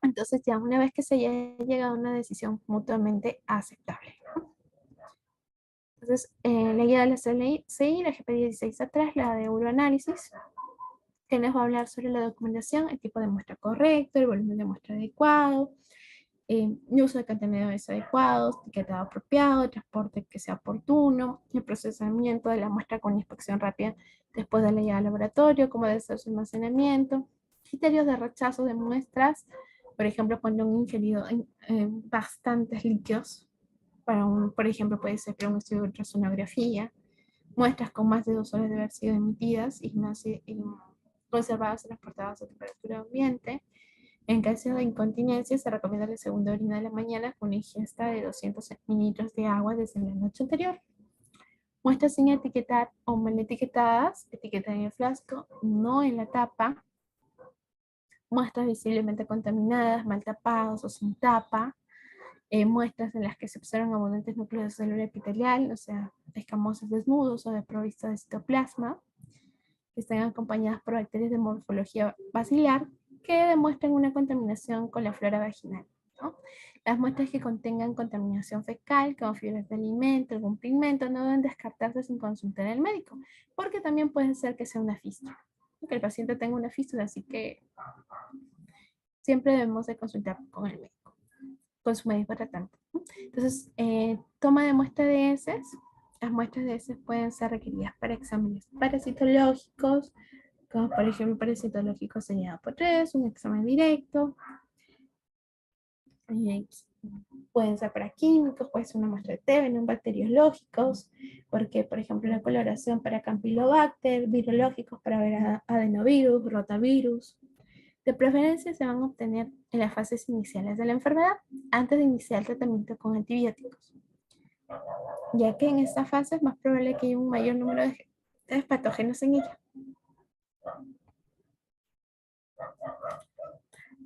Speaker 2: Entonces ya una vez que se haya llegado a una decisión mutuamente aceptable. Entonces la guía de la CLI, la GP 16A3, la de uroanálisis, que nos va a hablar sobre la documentación, el tipo de muestra correcto, el volumen de muestra adecuado, uso de contenedores adecuados, etiquetado apropiado, transporte que sea oportuno, el procesamiento de la muestra con inspección rápida después de la llegada al laboratorio, cómo debe ser su almacenamiento, criterios de rechazo de muestras, por ejemplo, cuando han ingerido bastantes líquidos, por ejemplo, puede ser para un estudio de ultrasonografía, muestras con más de 2 horas de haber sido emitidas y conservadas y transportadas a temperatura ambiente. En caso de incontinencia, se recomienda la segunda orina de la mañana con una ingesta de 200 mililitros de agua desde la noche anterior. Muestras sin etiquetar o mal etiquetadas, etiqueta en el frasco, no en la tapa. Muestras visiblemente contaminadas, mal tapadas o sin tapa. Muestras en las que se observan abundantes núcleos de célula epitelial, o sea, escamosos desnudos o desprovista de citoplasma, que estén acompañadas por bacterias de morfología basilar que demuestran una contaminación con la flora vaginal, ¿no? Las muestras que contengan contaminación fecal, como fibras de alimento, algún pigmento, no deben descartarse sin consultar al médico, porque también puede ser que sea una fístula, que el paciente tenga una fístula, así que siempre debemos de consultar con el médico, con su médico tratante. Entonces, toma de muestra de heces. Las muestras de heces pueden ser requeridas para exámenes parasitológicos, como por ejemplo parasitológico sellado por 3, un examen directo. Pueden ser para químicos, puede ser una muestra de TB, bacteriológicos, porque por ejemplo la coloración para Campylobacter, virológicos para ver adenovirus, rotavirus. De preferencia se van a obtener en las fases iniciales de la enfermedad, antes de iniciar el tratamiento con antibióticos, ya que en esta fase es más probable que haya un mayor número de patógenos en ella.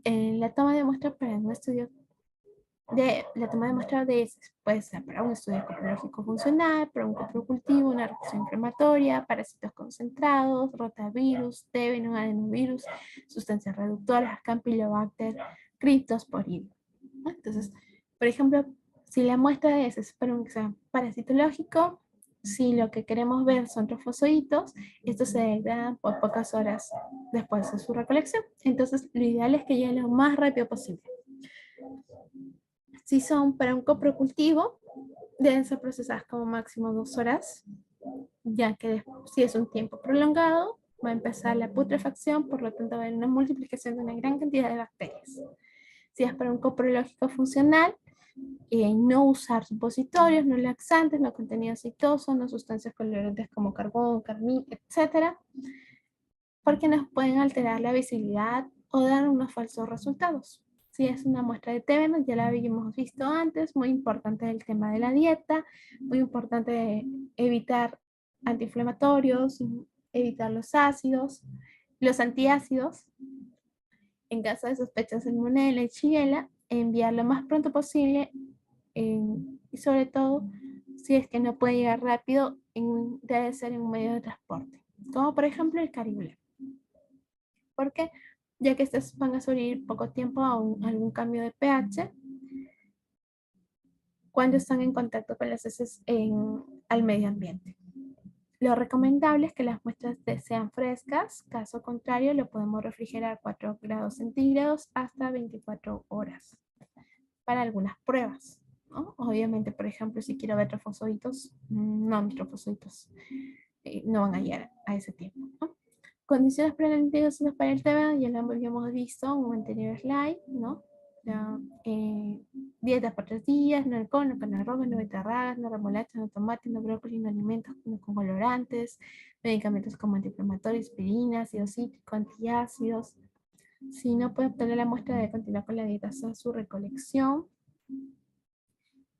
Speaker 2: La toma de muestra para un estudio la toma de muestra de heces puede ser para un estudio coprológico funcional, para un coprocultivo, una reacción inflamatoria, parásitos concentrados, rotavirus, TB, adenovirus, sustancias reductoras, Campylobacter, criptosporidium. Entonces, por ejemplo, Si la muestra es para un examen parasitológico, si lo que queremos ver son trofosoditos, estos se degradan por pocas horas después de su recolección. Entonces, lo ideal es que lleguen lo más rápido posible. Si son para un coprocultivo, deben ser procesadas como máximo 2 horas, ya que si es un tiempo prolongado, va a empezar la putrefacción, por lo tanto va a haber una multiplicación de una gran cantidad de bacterias. Si es para un coprológico funcional, no usar supositorios, no laxantes, no contenido aceitoso, no sustancias colorantes como carbón, carmín, etcétera, porque nos pueden alterar la visibilidad o dar unos falsos resultados. Si es una muestra de TB, ya la habíamos visto antes, muy importante el tema de la dieta, muy importante evitar antiinflamatorios, evitar los ácidos, los antiácidos. En caso de sospechas de salmonella y shigella, enviar lo más pronto posible y sobre todo si es que no puede llegar rápido, debe ser en un medio de transporte, como por ejemplo el Caribe. Porque ya que estos van a sobrevivir poco tiempo a algún cambio de pH, cuando están en contacto con las heces al medio ambiente. Lo recomendable es que las muestras sean frescas, caso contrario lo podemos refrigerar a 4 grados centígrados hasta 24 horas para algunas pruebas, ¿no? Obviamente, por ejemplo, si quiero ver trofosoditos, no, mis trofosoditos no van a llegar a ese tiempo, ¿no? Condiciones para el integración para el tema, ya lo habíamos visto en un anterior slide, ¿no? La, dietas por 3 días, no alcohol, no carne roja, no betarragas, no remolacha, no tomate, no brócoli, no alimentos con colorantes, medicamentos como antiinflamatorios, aspirina, ácido cítrico, antiácidos. Si no puede obtener la muestra, debe continuar con la dieta hasta su recolección.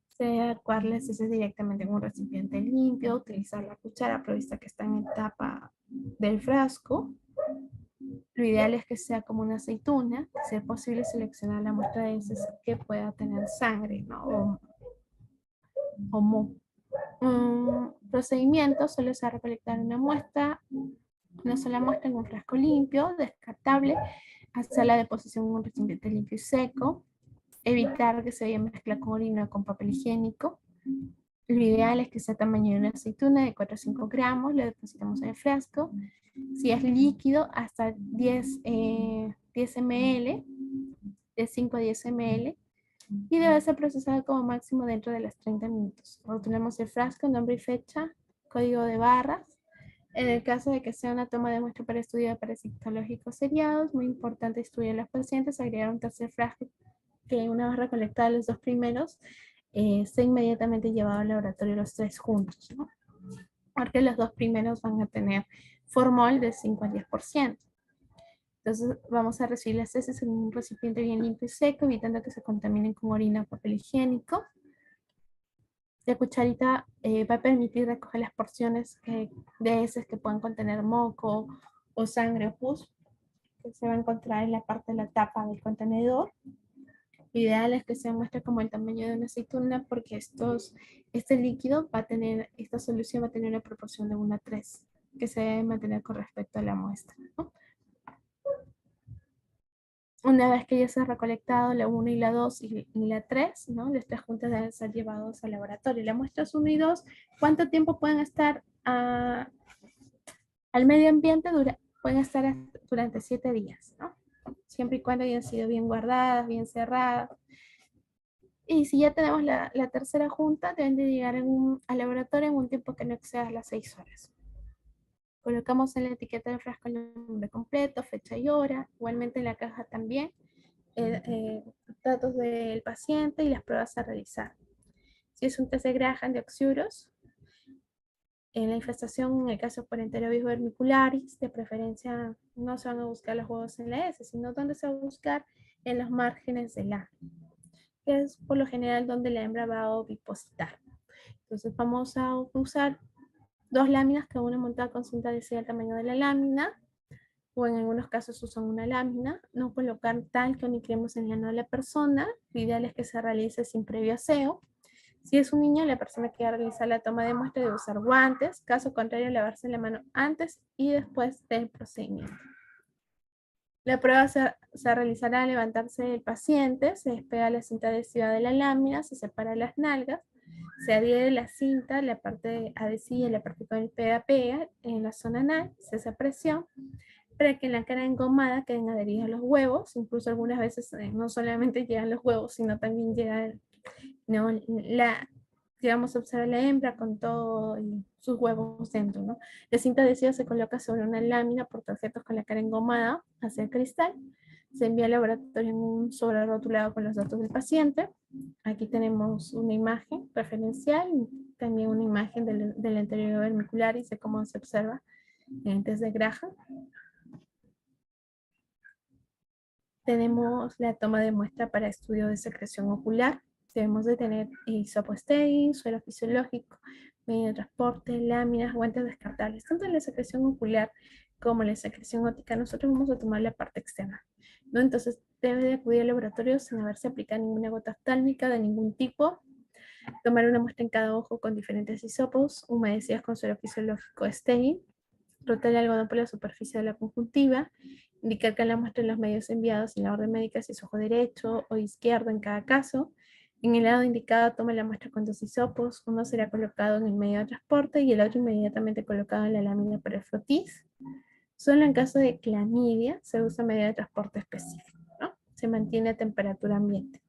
Speaker 2: Se debe adecuar las heces directamente en un recipiente limpio, utilizar la cuchara provista que está en la tapa del frasco. Lo ideal es que sea como una aceituna, si es posible seleccionar la muestra de heces que pueda tener sangre, ¿no? o moho. Procedimiento suele ser recolectar una sola muestra en un frasco limpio, descartable, hacer la deposición en un recipiente limpio y seco, evitar que se vaya a mezclar con orina o con papel higiénico. Lo ideal es que sea tamaño de una aceituna de 4 a 5 gramos, lo depositamos en el frasco. Si es líquido, hasta 10 ml, de 5 a 10 ml, y debe ser procesado como máximo dentro de los 30 minutos. Rotulamos el frasco, nombre y fecha, código de barras. En el caso de que sea una toma de muestra para estudio de parasitológicos seriados, muy importante estudiar a los pacientes, agregar un tercer frasco que una vez recolectados los 2 primeros, se inmediatamente llevado al laboratorio los 3 juntos, ¿no? Porque los 2 primeros van a tener formol de 5 al 10%. Entonces vamos a recibir las heces en un recipiente bien limpio y seco, evitando que se contaminen con orina o papel higiénico. La cucharita va a permitir recoger las porciones de heces que puedan contener moco o sangre o pus, que se va a encontrar en la parte de la tapa del contenedor. Lo ideal es que se muestre como el tamaño de una aceituna, porque este líquido va a tener, esta solución va a tener una proporción de 1 a 3, que se debe mantener con respecto a la muestra, ¿no? Una vez que ya se ha recolectado la 1 y la 2 y la 3, ¿no? Las 3 juntas deben ser llevados al laboratorio. Las muestras 1 y 2, ¿cuánto tiempo pueden estar al medio ambiente? Pueden estar durante 7 días, ¿no? Siempre y cuando hayan sido bien guardadas, bien cerradas. Y si ya tenemos la tercera junta, deben de llegar al laboratorio en un tiempo que no exceda las 6 horas. Colocamos en la etiqueta del frasco el nombre completo, fecha y hora, igualmente en la caja también, datos del paciente y las pruebas a realizar. Si es un test de Graham de oxiuros, en la infestación, en el caso por Enterovirus vermicularis, de preferencia no se van a buscar los huevos en la S, sino donde se va a buscar en los márgenes del A, que es por lo general donde la hembra va a ovipositar. Entonces vamos a usar 2 láminas, cada una montada con cinta adhesiva al tamaño de la lámina, o en algunos casos usan una lámina. No colocar tal que uniquemos en el ano de la persona. Lo ideal es que se realice sin previo aseo. Si es un niño, la persona que va a realizar la toma de muestra debe usar guantes, caso contrario, lavarse la mano antes y después del procedimiento. La prueba se realizará al levantarse el paciente, se despega la cinta adhesiva de la lámina, se separa las nalgas, se adhiere la cinta, la parte adhesiva y la parte con el pega-pega en la zona anal, se hace presión para que en la cara engomada queden adheridos los huevos, incluso algunas veces no solamente llegan los huevos, sino también llega, no, digamos, observa la hembra con todo sus huevos dentro, ¿no? La cinta adhesiva se coloca sobre una lámina por tarjetas con la cara engomada hacia el cristal, se envía al laboratorio en un sobre rotulado con los datos del paciente. Aquí tenemos una imagen referencial, también una imagen del anterior vermicular y sé cómo se observa en test de Graham. Tenemos la toma de muestra para estudio de secreción ocular. Debemos de tener hisopo estéril, suelo fisiológico, medio de transporte, láminas, guantes descartables. Tanto en la secreción ocular como en la secreción óptica, nosotros vamos a tomar la parte externa, ¿no? Entonces, debe de acudir al laboratorio sin haberse aplicado ninguna gota oftálmica de ningún tipo. Tomar una muestra en cada ojo con diferentes hisopos, humedecidas con suelo fisiológico estéril. Rotar el algodón por la superficie de la conjuntiva, indicar que la muestra en los medios enviados en la orden médica si es ojo derecho o izquierdo en cada caso. En el lado indicado toma la muestra con dos hisopos, uno será colocado en el medio de transporte y el otro inmediatamente colocado en la lámina para el frotis. Solo en caso de clamidia se usa medio de transporte específico, ¿no? Se mantiene a temperatura ambiente.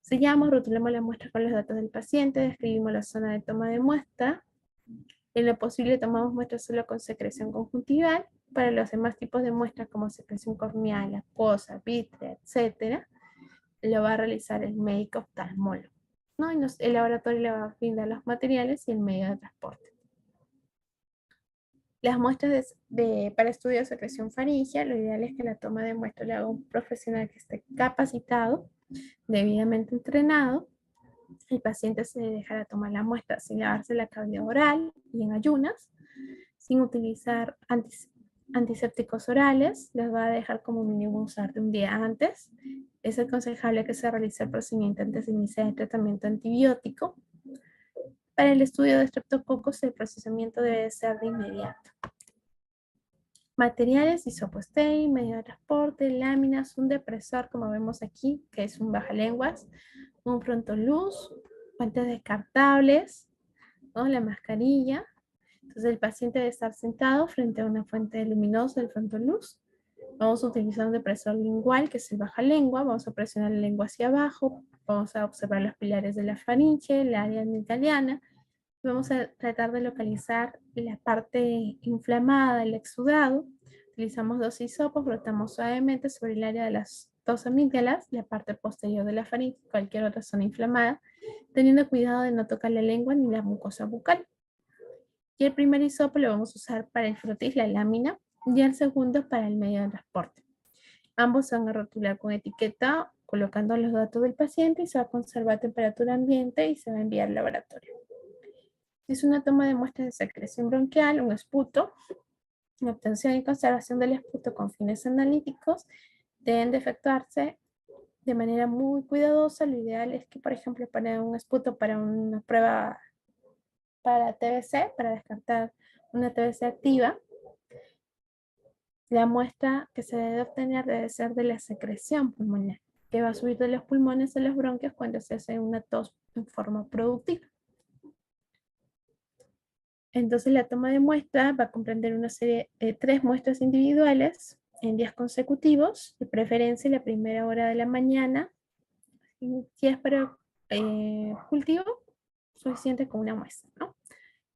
Speaker 2: Sellamos, rotulamos la muestra con los datos del paciente, describimos la zona de toma de muestra. En lo posible tomamos muestras solo con secreción conjuntival. Para los demás tipos de muestras como secreción corneal, acuosa, vítrea, etc., lo va a realizar el médico oftalmólogo, ¿no? Y el laboratorio le va a brindar los materiales y el medio de transporte. Las muestras para estudio de secreción faríngea, lo ideal es que la toma de muestra le haga un profesional que esté capacitado, debidamente entrenado. El paciente se dejará tomar la muestra sin lavarse la cavidad oral y en ayunas, sin utilizar antisépticos orales, los va a dejar como mínimo usar de un día antes. Es aconsejable que se realice el procedimiento antes de iniciar el tratamiento antibiótico. Para el estudio de estreptococos, el procesamiento debe ser de inmediato. Materiales, hisopo estéril, medio de transporte, láminas, un depresor, como vemos aquí, que es un bajalenguas, un frontoluz, guantes descartables, ¿no? La mascarilla. Entonces el paciente debe estar sentado frente a una fuente luminosa del frontoluz. Vamos a utilizar un depresor lingual, que es el bajalengua. Vamos a presionar la lengua hacia abajo. Vamos a observar los pilares de la faringe, la área italiana. Vamos a tratar de localizar la parte inflamada, el exudado. Utilizamos dos hisopos, frotamos suavemente sobre el área de las dos amígdalas, la parte posterior de la faringe, cualquier otra zona inflamada, teniendo cuidado de no tocar la lengua ni la mucosa bucal. Y el primer hisopo lo vamos a usar para el frotis, la lámina, y el segundo para el medio de transporte. Ambos se van a rotular con etiqueta, colocando los datos del paciente y se va a conservar a temperatura ambiente y se va a enviar al laboratorio. Es una toma de muestras de secreción bronquial, un esputo. La obtención y conservación del esputo con fines analíticos deben de efectuarse de manera muy cuidadosa. Lo ideal es que, por ejemplo, para un esputo para una prueba para TBC, para descartar una TBC activa, la muestra que se debe obtener debe ser de la secreción pulmonar, que va a subir de los pulmones a los bronquios cuando se hace una tos en forma productiva. Entonces la toma de muestra va a comprender una serie de 3 muestras individuales en días consecutivos, de preferencia en la primera hora de la mañana. Si es para cultivo, suficiente con una muestra, ¿no?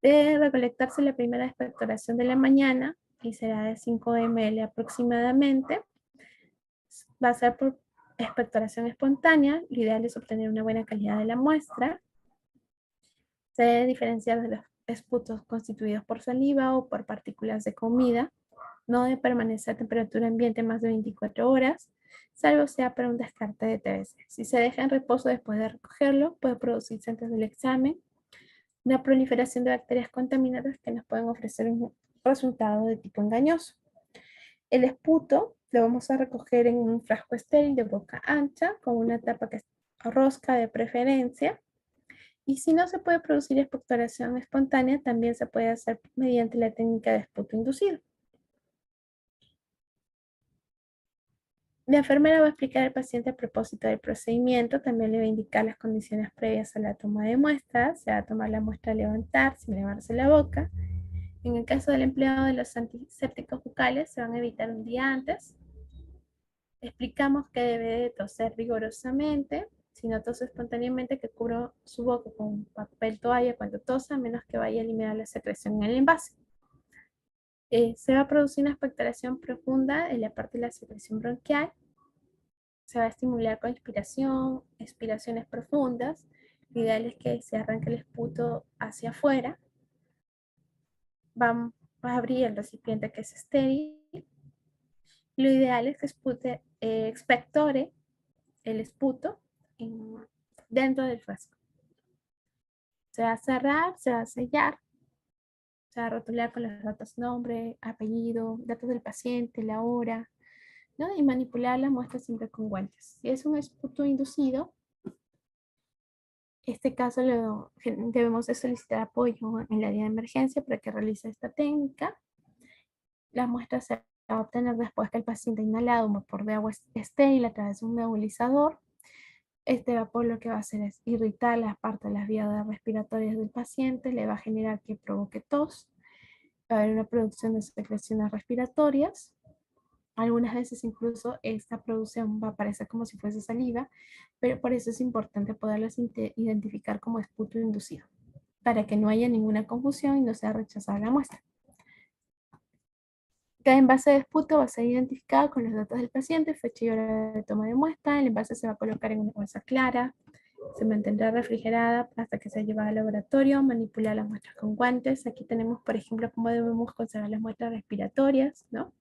Speaker 2: Debe recolectarse la primera expectoración de la mañana y será de 5 ml aproximadamente. Va a ser por expectoración espontánea. Lo ideal es obtener una buena calidad de la muestra. Se debe diferenciar de los esputos constituidos por saliva o por partículas de comida. No debe permanecer a temperatura ambiente más de 24 horas, salvo sea para un descarte de TBC. Si se deja en reposo después de recogerlo, puede producirse antes del examen una proliferación de bacterias contaminantes que nos pueden ofrecer un resultado de tipo engañoso. El esputo lo vamos a recoger en un frasco estéril de boca ancha, con una tapa que es rosca de preferencia. Y si no se puede producir expectoración espontánea, también se puede hacer mediante la técnica de esputo inducido. La enfermera va a explicar al paciente a propósito del procedimiento, también le va a indicar las condiciones previas a la toma de muestras, se va a tomar la muestra al levantar, sin lavarse la boca. En el caso del empleo de los antisépticos bucales, se van a evitar un día antes. Explicamos que debe de toser rigurosamente, si no tose espontáneamente, que cubra su boca con papel toalla cuando tosa, a menos que vaya a eliminar la secreción en el envase. Se va a producir una expectoración profunda en la parte de la secreción bronquial. Se va a estimular con inspiración, expiraciones profundas. Lo ideal es que se arranque el esputo hacia afuera. Vamos a abrir el recipiente que es estéril. Lo ideal es que expectore el esputo dentro del frasco. Se va a cerrar, se va a sellar, se va a rotular con los datos nombre, apellido, datos del paciente, la hora, ¿no? Y manipular la muestra siempre con guantes. Si es un esputo inducido, este caso debemos de solicitar apoyo en la área de emergencia para que realice esta técnica. Las muestras se va a obtener después que el paciente ha inhalado un vapor de agua estéril a través de un nebulizador. Este vapor lo que va a hacer es irritar las partes de las vías respiratorias del paciente, le va a generar que provoque tos, va a haber una producción de secreciones respiratorias. Algunas veces incluso esta producción va a parecer como si fuese saliva, pero por eso es importante poderlas identificar como esputo inducido, para que no haya ninguna confusión y no sea rechazada la muestra. Cada envase de esputo va a ser identificado con los datos del paciente, fecha y hora de toma de muestra. El envase se va a colocar en una bolsa clara, se mantendrá refrigerada hasta que sea llevada al laboratorio, manipular las muestras con guantes. Aquí tenemos, por ejemplo, cómo debemos conservar las muestras respiratorias, ¿no?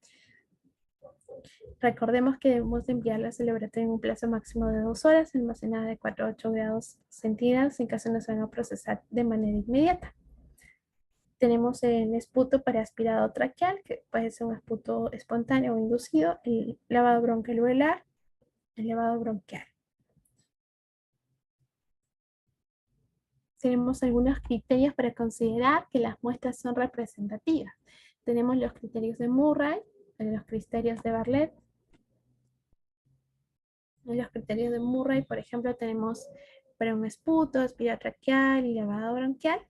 Speaker 2: Recordemos que debemos enviarlas al laboratorio en un plazo máximo de 2 horas, almacenada de 4 a 8 grados centígrados, en caso no se van a procesar de manera inmediata. Tenemos el esputo para aspirado traqueal, que puede ser un esputo espontáneo o inducido, el lavado bronquial, el lavado bronquial. Tenemos algunos criterios para considerar que las muestras son representativas. Tenemos los criterios de Murray, los criterios de Bartlett. En los criterios de Murray, por ejemplo, tenemos para un esputo, aspirado traqueal y lavado bronquial.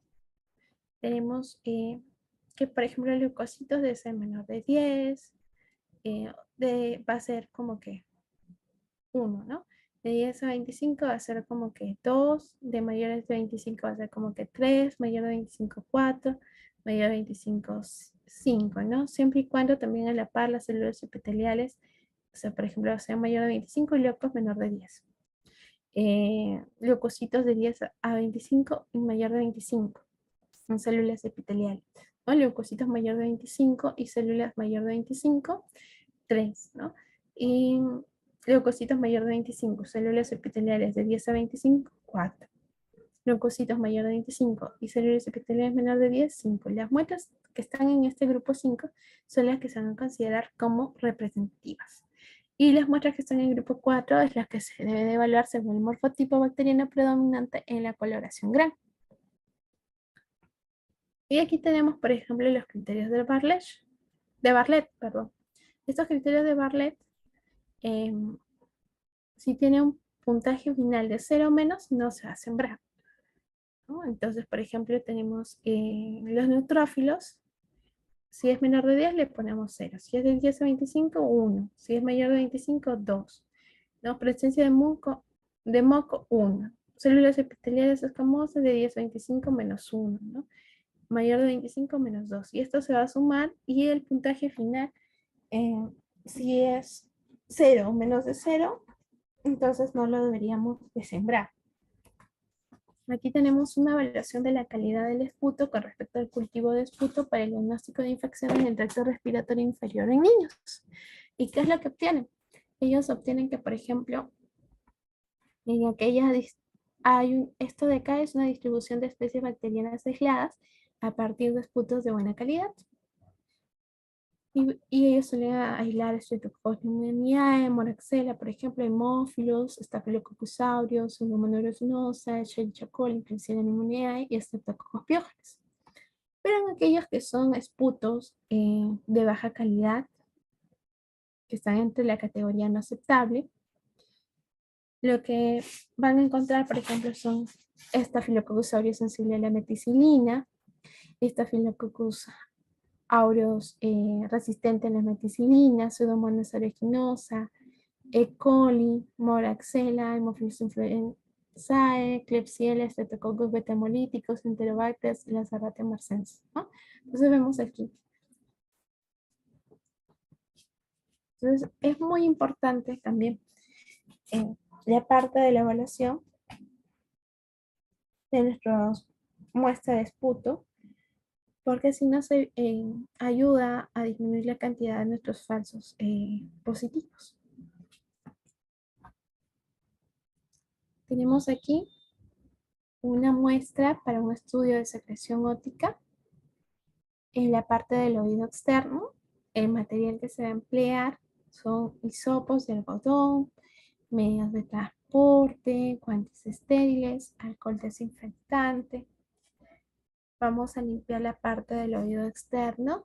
Speaker 2: Tenemos que, por ejemplo, el leucocitos debe ser menor de 10, va a ser como que 1, ¿no? De 10 a 25 va a ser como que 2, de mayores de 25 va a ser como que 3, mayor de 25, 4, mayor de 25, 5, ¿no? Siempre y cuando también a la par las células epiteliales, o sea, por ejemplo, sea mayor de 25 y leucos menor de 10. Leucocitos de 10 a 25 y mayor de 25 en células epiteliales, ¿no? Leucocitos mayor de 25 y células mayor de 25, 3, ¿no? Y leucocitos mayor de 25, células epiteliales de 10 a 25, 4. Leucocitos mayor de 25 y células epiteliales menor de 10, 5. Las muestras que están en este grupo 5 son las que se van a considerar como representativas. Y las muestras que están en el grupo 4 es las que se debe de evaluar según el morfotipo bacteriano predominante en la coloración gran. Y aquí tenemos, por ejemplo, los criterios de Bartlett, perdón. Estos criterios de Bartlett, si tiene un puntaje final de 0 o menos, no se va a sembrar, ¿no? Entonces, por ejemplo, tenemos los neutrófilos. Si es menor de 10, le ponemos 0. Si es de 10 a 25, 1. Si es mayor de 25, 2. ¿No? Presencia de moco 1. Células epiteliales escamosas de 10 a 25 menos 1, ¿no? Mayor de 25 menos 2. Y esto se va a sumar y el puntaje final, si es 0 o menos de 0, entonces no lo deberíamos de sembrar. Aquí tenemos una evaluación de la calidad del esputo con respecto al cultivo de esputo para el diagnóstico de infecciones del tracto respiratorio inferior en niños. ¿Y qué es lo que obtienen? Ellos obtienen que, por ejemplo, en aquellas esto de acá es una distribución de especies bacterianas aisladas a partir de esputos de buena calidad. Y ellos suelen aislar Streptococcus pneumoniae, Moraxella, por ejemplo, Haemophilus, Staphylococcus aureus, Pseudomonas aeruginosa, Escherichia coli, Klebsiella pneumoniae y Streptococcus pyogenes. Pero en aquellos que son esputos de baja calidad, que están entre la categoría no aceptable. Lo que van a encontrar, por ejemplo, son Staphylococcus aureus sensible a la meticilina, Staphylococcus aureus resistente a la meticilina, Pseudomonas aeruginosa, E. coli, Moraxella, Haemophilus influenzae, Klebsiella, Streptococcus beta hemolíticos, Enterobacter, Lacertaria marcescens, ¿no? Entonces vemos aquí. Entonces es muy importante también la parte de la evaluación de nuestras muestras de esputo, porque si nos ayuda a disminuir la cantidad de nuestros falsos positivos. Tenemos aquí una muestra para un estudio de secreción óptica en la parte del oído externo. El material que se va a emplear son hisopos de algodón, medios de transporte, guantes estériles, alcohol desinfectante. Vamos a limpiar la parte del oído externo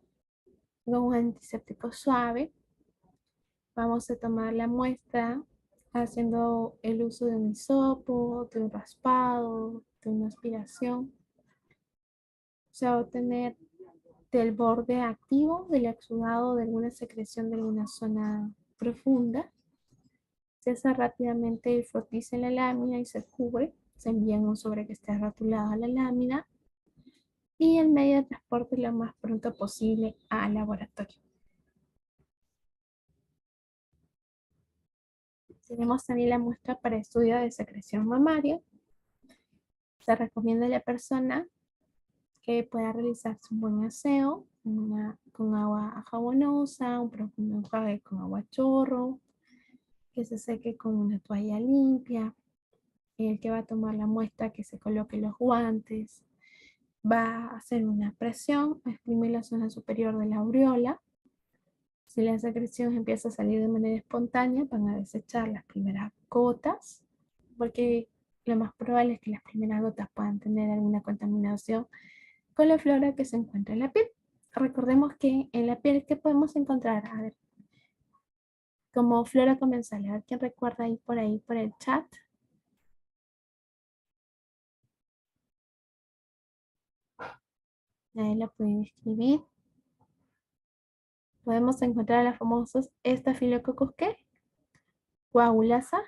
Speaker 2: con un antiséptico suave. Vamos a tomar la muestra haciendo el uso de un hisopo, de un raspado, de una aspiración. Se va a obtener del borde activo del exudado de alguna secreción de alguna zona profunda. Se hace rápidamente el frotiza en la lámina y se cubre. Se envía en un sobre que esté rotulado a la lámina y el medio de transporte lo más pronto posible al laboratorio. Tenemos también la muestra para estudio de secreción mamaria. Se recomienda a la persona que pueda realizarse un buen aseo con agua jabonosa, un profundo enjuague con agua a chorro, que se seque con una toalla limpia. El que va a tomar la muestra, que se coloque los guantes, va a hacer una presión, exprimir la zona superior de la aureola. Si la secreción empieza a salir de manera espontánea, van a desechar las primeras gotas, porque lo más probable es que las primeras gotas puedan tener alguna contaminación con la flora que se encuentra en la piel. Recordemos que en la piel, ¿qué podemos encontrar? A ver, como flora comensal. A ver, ¿quién recuerda ahí por el chat? Nadie la puede escribir. Podemos encontrar las famosas Staphylococcus, ¿qué? Coagulasa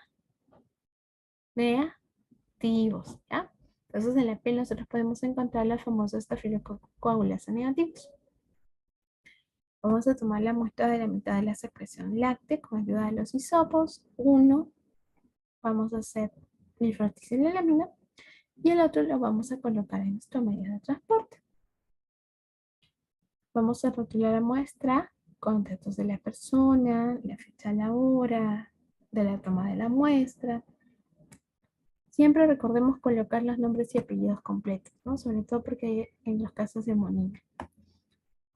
Speaker 2: negativos, ¿ya? Entonces en la piel nosotros podemos encontrar los famosos Staphylococcus coagulasa negativos. Vamos a tomar la muestra de la mitad de la secreción láctea con ayuda de los hisopos. Uno, vamos a hacer el frotiz en la lámina y el otro lo vamos a colocar en nuestro medio de transporte. Vamos a rotular la muestra con datos de la persona, la fecha, la hora de la toma de la muestra. Siempre recordemos colocar los nombres y apellidos completos, ¿no? Sobre todo porque en los casos de hemonimia.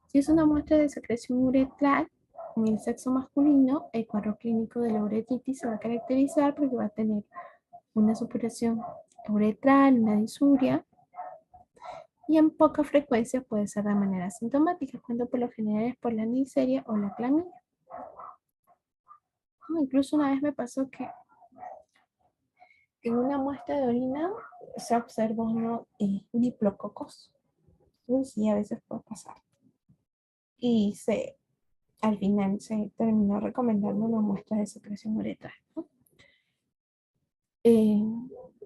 Speaker 2: Si es una muestra de secreción uretral en el sexo masculino, el cuadro clínico de la uretitis se va a caracterizar porque va a tener una supuración uretral, una disuria, y en poca frecuencia puede ser de manera asintomática, cuando por lo general es por la neisseria o la clamidia. Incluso una vez me pasó que en una muestra de orina se observó diplococos. Entonces sí, a veces puede pasar. Y al final se terminó recomendando una muestra de secreción uretral, ¿no?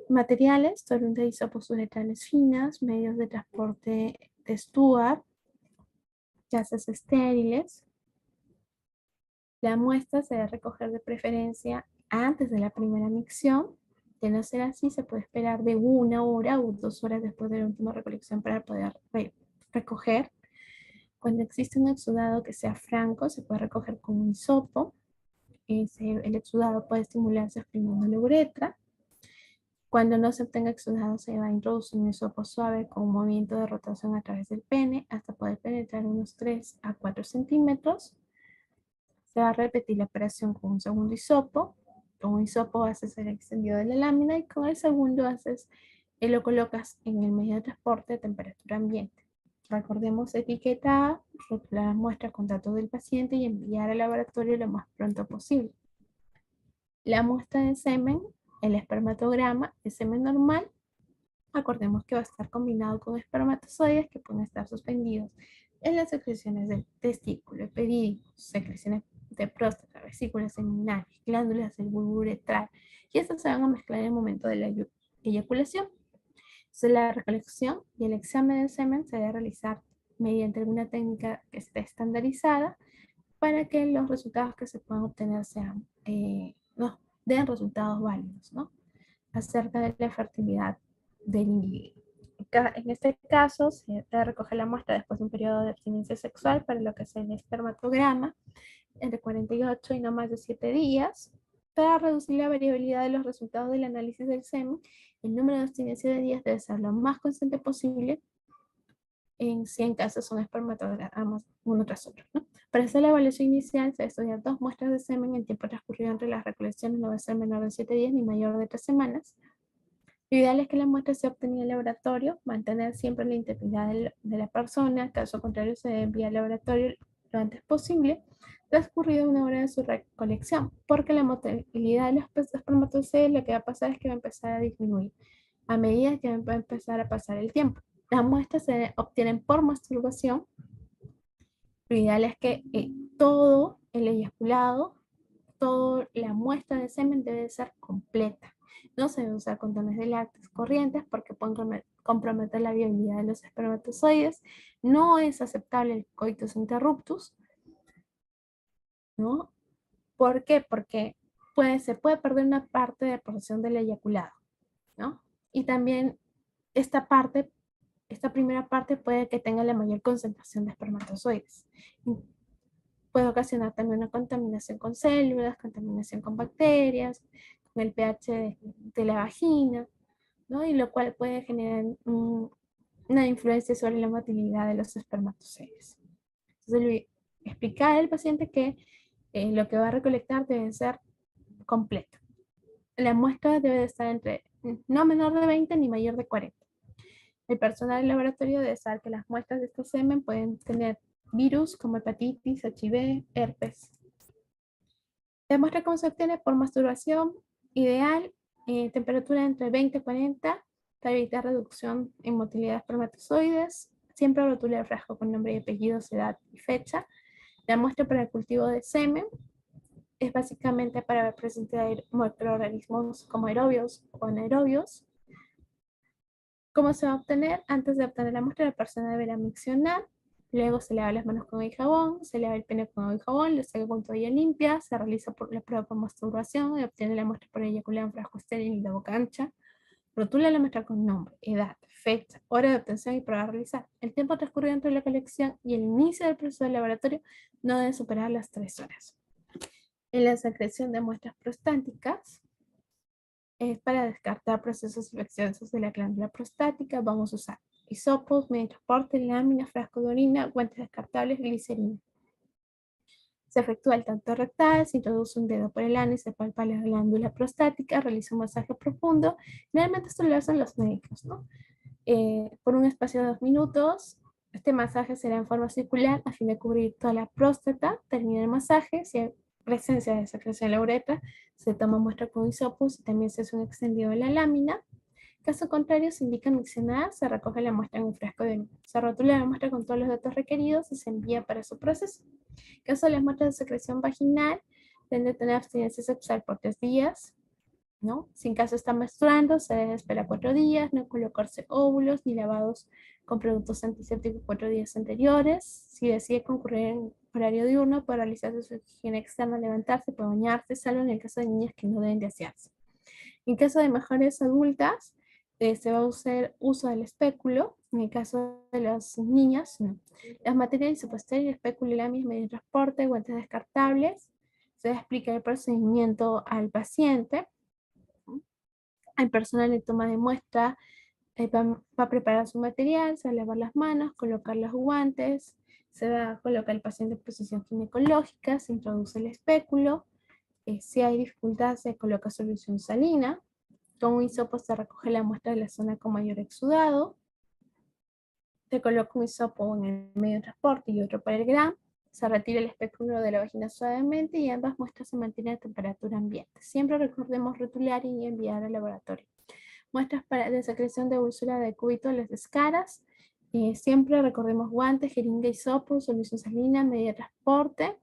Speaker 2: Materiales, solución de hisopos uretrales finas, medios de transporte de Stuart, gases estériles. La muestra se debe recoger de preferencia antes de la primera micción. De no ser así, se puede esperar de 1 hora o 2 horas después de la última recolección para poder recoger. Cuando existe un exudado que sea franco, se puede recoger con un hisopo. El exudado puede estimularse exprimiendo la uretra. Cuando no se obtenga exudado, se va a introducir un hisopo suave con un movimiento de rotación a través del pene hasta poder penetrar unos 3 a 4 centímetros. Se va a repetir la operación con un segundo hisopo. Con un hisopo haces el extendido de la lámina y con el segundo lo colocas en el medio de transporte a temperatura ambiente. Recordemos etiquetar, rotular las muestras con datos del paciente y enviar al laboratorio lo más pronto posible. La muestra de semen, el espermatograma, el semen normal, acordemos que va a estar combinado con espermatozoides que pueden estar suspendidos en las secreciones del testículo, epidídimo, secreciones de próstata, vesículas seminales, glándulas del bulbo uretral, y estas se van a mezclar en el momento de la eyaculación. Entonces, la recolección y el examen del semen se debe realizar mediante alguna técnica que esté estandarizada para que los resultados que se puedan obtener sean, no, den resultados válidos, ¿no? Acerca de la fertilidad del individuo. En este caso, se debe recoger la muestra después de un periodo de abstinencia sexual para lo que es el espermatograma, entre 48 y no más de 7 días, para reducir la variabilidad de los resultados del análisis del semen. El número de abstinencia de días debe ser lo más constante posible. En 100 casos son espermatogramas uno tras otro, ¿no? Para hacer la evaluación inicial se estudian 2 muestras de semen. El tiempo transcurrido entre las recolecciones no debe ser menor de 7 días ni mayor de 3 semanas. Lo ideal es que la muestra se obtenga en el laboratorio, mantener siempre la integridad de la persona, caso contrario se debe enviar al laboratorio lo antes posible, transcurrida una hora de su recolección, porque la motilidad de los espermatozoides lo que va a pasar es que va a empezar a disminuir a medida que va a empezar a pasar el tiempo. Las muestras se obtienen por masturbación. Lo ideal es que todo el eyaculado, toda la muestra de semen debe ser completa. No se debe usar condones de látex corrientes porque pueden comprometer la viabilidad de los espermatozoides. No es aceptable el coitus interruptus, ¿no? ¿Por qué? Porque se puede perder una parte de la porción del eyaculado, ¿no? Y también esta parte, esta primera parte puede que tenga la mayor concentración de espermatozoides. Puede ocasionar también una contaminación con células, contaminación con bacterias, con el pH de la vagina, ¿no? Y lo cual puede generar una influencia sobre la motilidad de los espermatozoides. Entonces, explicar al paciente que lo que va a recolectar debe ser completo. La muestra debe de estar entre no menor de 20 ni mayor de 40. El personal del laboratorio debe saber que las muestras de este semen pueden tener virus como hepatitis, HIV, herpes. La muestra cómo se obtiene por masturbación ideal, temperatura entre 20 y 40 para evitar reducción en motilidad de espermatozoides. Siempre rotula el frasco con nombre y apellidos, edad y fecha. La muestra para el cultivo de semen es básicamente para ver presencia de microorganismos como aerobios o anaerobios. ¿Cómo se va a obtener? Antes de obtener la muestra, la persona deberá miccionar, luego se lava las manos con agua y jabón, se lava el pene con agua y jabón, le saca con toalla limpia, se realiza la prueba por masturbación y obtiene la muestra por eyacular en frasco estéril y de boca ancha. Rotula la muestra con nombre, edad, fecha, hora de obtención y prueba a realizar. El tiempo transcurrido entre la colección y el inicio del proceso del laboratorio no debe superar las 3 horas. En la secreción de muestras prostáticas, es para descartar procesos infecciosos de la glándula prostática. Vamos a usar hisopos, medio de transporte, láminas, frasco de orina, guantes descartables, glicerina. Se efectúa el tacto rectal, se introduce un dedo por el ano y se palpa la glándula prostática, realiza un masaje profundo. Generalmente esto lo hacen los médicos, ¿no? Por un espacio de 2 minutos. Este masaje será en forma circular a fin de cubrir toda la próstata. Termina el masaje. Si hay presencia de secreción en la uretra, se toma muestra con hisopos y también se hace un extendido de la lámina. Caso contrario, se indica miccionar, se recoge la muestra en un frasco de orina. Se rotula la muestra con todos los datos requeridos y se envía para su proceso. En caso de las muestras de secreción vaginal, deben de tener abstinencia sexual por 3 días, ¿no? Si en caso está menstruando, se debe esperar 4 días, no colocarse óvulos ni lavados con productos antisépticos 4 días anteriores. Si decide concurrir en horario diurno, puede realizarse su higiene externa, levantarse, puede bañarse, salvo en el caso de niñas que no deben de asearse. En caso de mujeres adultas, se va a hacer uso del espéculo. En el caso de las niñas, no. Las materias supuestarias, espéculo y láminas, medio de transporte, guantes descartables. Se explica el procedimiento al paciente. El personal de toma de muestra va a preparar su material, se va a lavar las manos, colocar los guantes, se va a colocar el paciente en posición ginecológica, se introduce el espéculo. Si hay dificultad, se coloca solución salina. Con un hisopo se recoge la muestra de la zona con mayor exudado. te coloca un hisopo en el medio de transporte y otro para el gram. Se retira el espéculo de la vagina suavemente y ambas muestras se mantienen a temperatura ambiente. Siempre recordemos rotular y enviar al laboratorio. Muestras de secreción de úrsula de cúbito les descaras. Siempre recordemos guantes, jeringa, hisopo, solución salina, medio de transporte.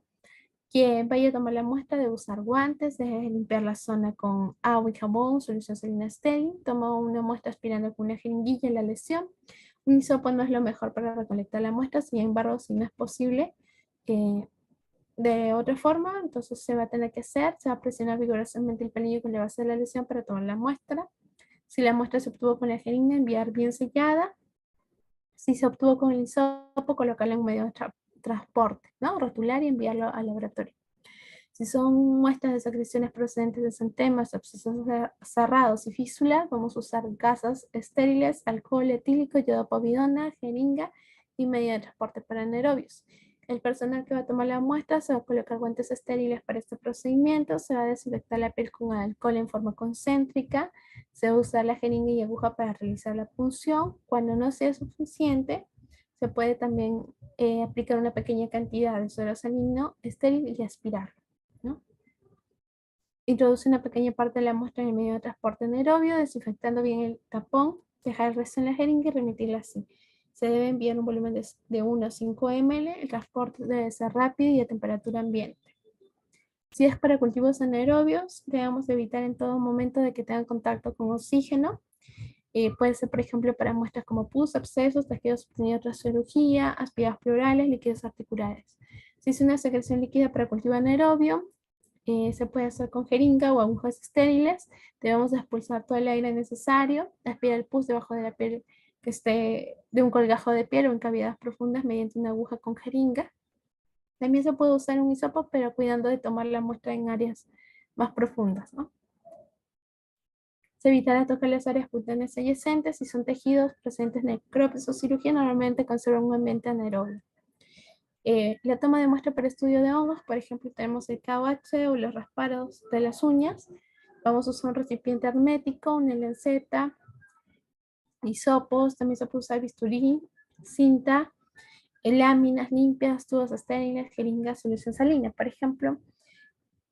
Speaker 2: Quien vaya a tomar la muestra debe usar guantes, debe limpiar la zona con agua y jabón, solución salina estéril. Toma una muestra aspirando con una jeringuilla en la lesión. Un hisopo no es lo mejor para recolectar la muestra, sin embargo, si no es posible de otra forma, entonces se va a tener que hacer, se va a presionar vigorosamente el pelillo con la base de la lesión para tomar la muestra. Si la muestra se obtuvo con la jeringa, enviar bien sellada. Si se obtuvo con el hisopo, colocarla en un medio de transporte, ¿no? Rotular y enviarlo al laboratorio. Si son muestras de secreciones procedentes de centemas, abscesos cerrados y fístula, vamos a usar gasas estériles, alcohol etílico, yodopovidona, jeringa y medio de transporte para anaerobios. El personal que va a tomar la muestra se va a colocar guantes estériles para este procedimiento, se va a desinfectar la piel con alcohol en forma concéntrica, se va a usar la jeringa y aguja para realizar la punción. Cuando no sea suficiente, se puede también aplicar una pequeña cantidad de suero salino estéril y aspirarlo, ¿no? Introduce una pequeña parte de la muestra en el medio de transporte anaerobio, desinfectando bien el tapón, dejar el resto en la jeringa y remitirla así. Se debe enviar un volumen de 1 a 5 ml, el transporte debe ser rápido y a temperatura ambiente. Si es para cultivos anaerobios, debemos evitar en todo momento de que tengan contacto con oxígeno. Puede ser, por ejemplo, para muestras como pus, abscesos, tejidos obtenidos tras cirugía, aspirados pleurales, líquidos articulares. Si es una secreción líquida para cultivo anaerobio, se puede hacer con jeringa o agujas estériles. Debemos expulsar todo el aire necesario, aspirar el pus debajo de la piel que esté de un colgajo de piel o en cavidades profundas mediante una aguja con jeringa. También se puede usar un hisopo, pero cuidando de tomar la muestra en áreas más profundas, ¿no? Se evitará tocar las áreas cutáneas adyacentes. Si son tejidos presentes necropsias o cirugía, normalmente conservan un ambiente anaerobio. La toma de muestra para estudio de hongos, por ejemplo, tenemos el KOH o los raspados de las uñas. Vamos a usar un recipiente hermético, una lanceta, hisopos, también se puede usar bisturí, cinta, láminas limpias, tubos estériles, jeringas, solución salina. Por ejemplo,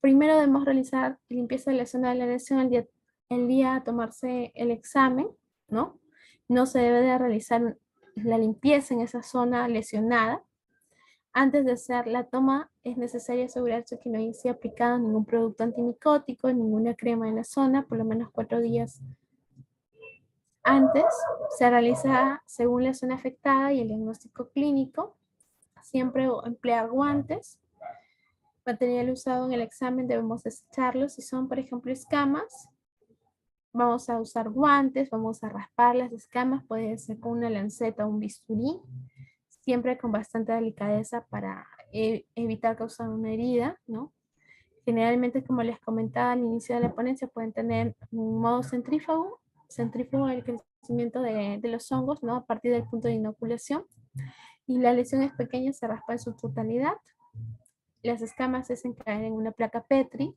Speaker 2: primero debemos realizar limpieza de la zona de la lesión el día a tomarse el examen, ¿no? No se debe de realizar la limpieza en esa zona lesionada. Antes de hacer la toma, es necesario asegurarse que no haya aplicado ningún producto antimicótico, ninguna crema en la zona, por lo menos 4 días antes. Se realiza según la zona afectada y el diagnóstico clínico. Siempre emplear guantes. Material usado en el examen debemos desecharlo. Si son, por ejemplo, escamas, vamos a usar guantes, vamos a raspar las escamas, puede ser con una lanceta o un bisturí, siempre con bastante delicadeza para evitar causar una herida, ¿no? Generalmente, como les comentaba al inicio de la ponencia, pueden tener un modo centrífugo del crecimiento de los hongos, ¿no? A partir del punto de inoculación. Y la lesión es pequeña, se raspa en su totalidad. Las escamas se hacen caer en una placa Petri.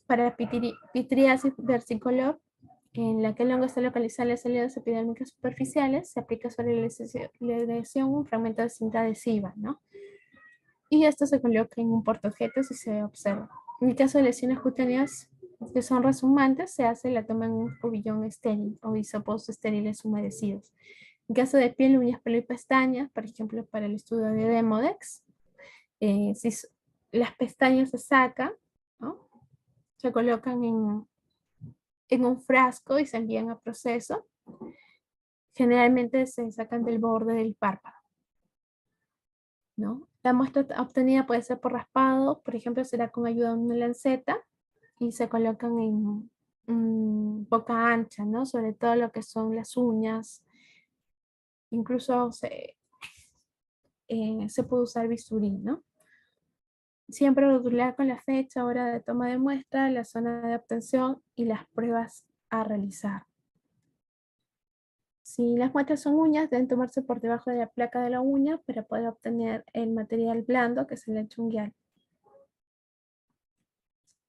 Speaker 2: Para pitriasis versicolor, en la que el hongo está localizado en las salidas epidérmicas superficiales, se aplica sobre la lesión un fragmento de cinta adhesiva, ¿no? Y esto se coloca en un portaobjetos y se observa. En el caso de lesiones cutáneas que son resumantes, se hace la toma en un cubillón estéril o hisopos estériles humedecidos. En caso de piel, uñas, pelo y pestañas, por ejemplo, para el estudio de Demodex, si las pestañas se sacan, ¿no? Se colocan en un frasco y se envían a proceso. Generalmente se sacan del borde del párpado, ¿no? La muestra obtenida puede ser por raspado, por ejemplo, será con ayuda de una lanceta y se colocan en boca ancha, ¿no? Sobre todo lo que son las uñas. Incluso se puede usar bisturí, ¿no? Siempre rotular con la fecha, hora de toma de muestra, la zona de obtención y las pruebas a realizar. Si las muestras son uñas, deben tomarse por debajo de la placa de la uña para poder obtener el material blando que es el lechunguial.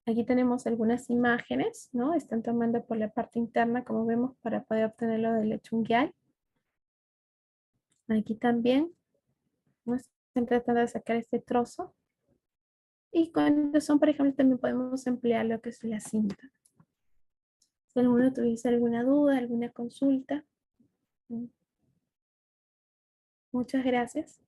Speaker 2: Aquí tenemos algunas imágenes, ¿no? Están tomando por la parte interna, como vemos, para poder obtenerlo del lechunguial. Aquí también están tratando de sacar este trozo. Y cuando son, por ejemplo, también podemos emplear lo que es la cinta. Si alguno tuviese alguna duda, alguna consulta. Muchas gracias.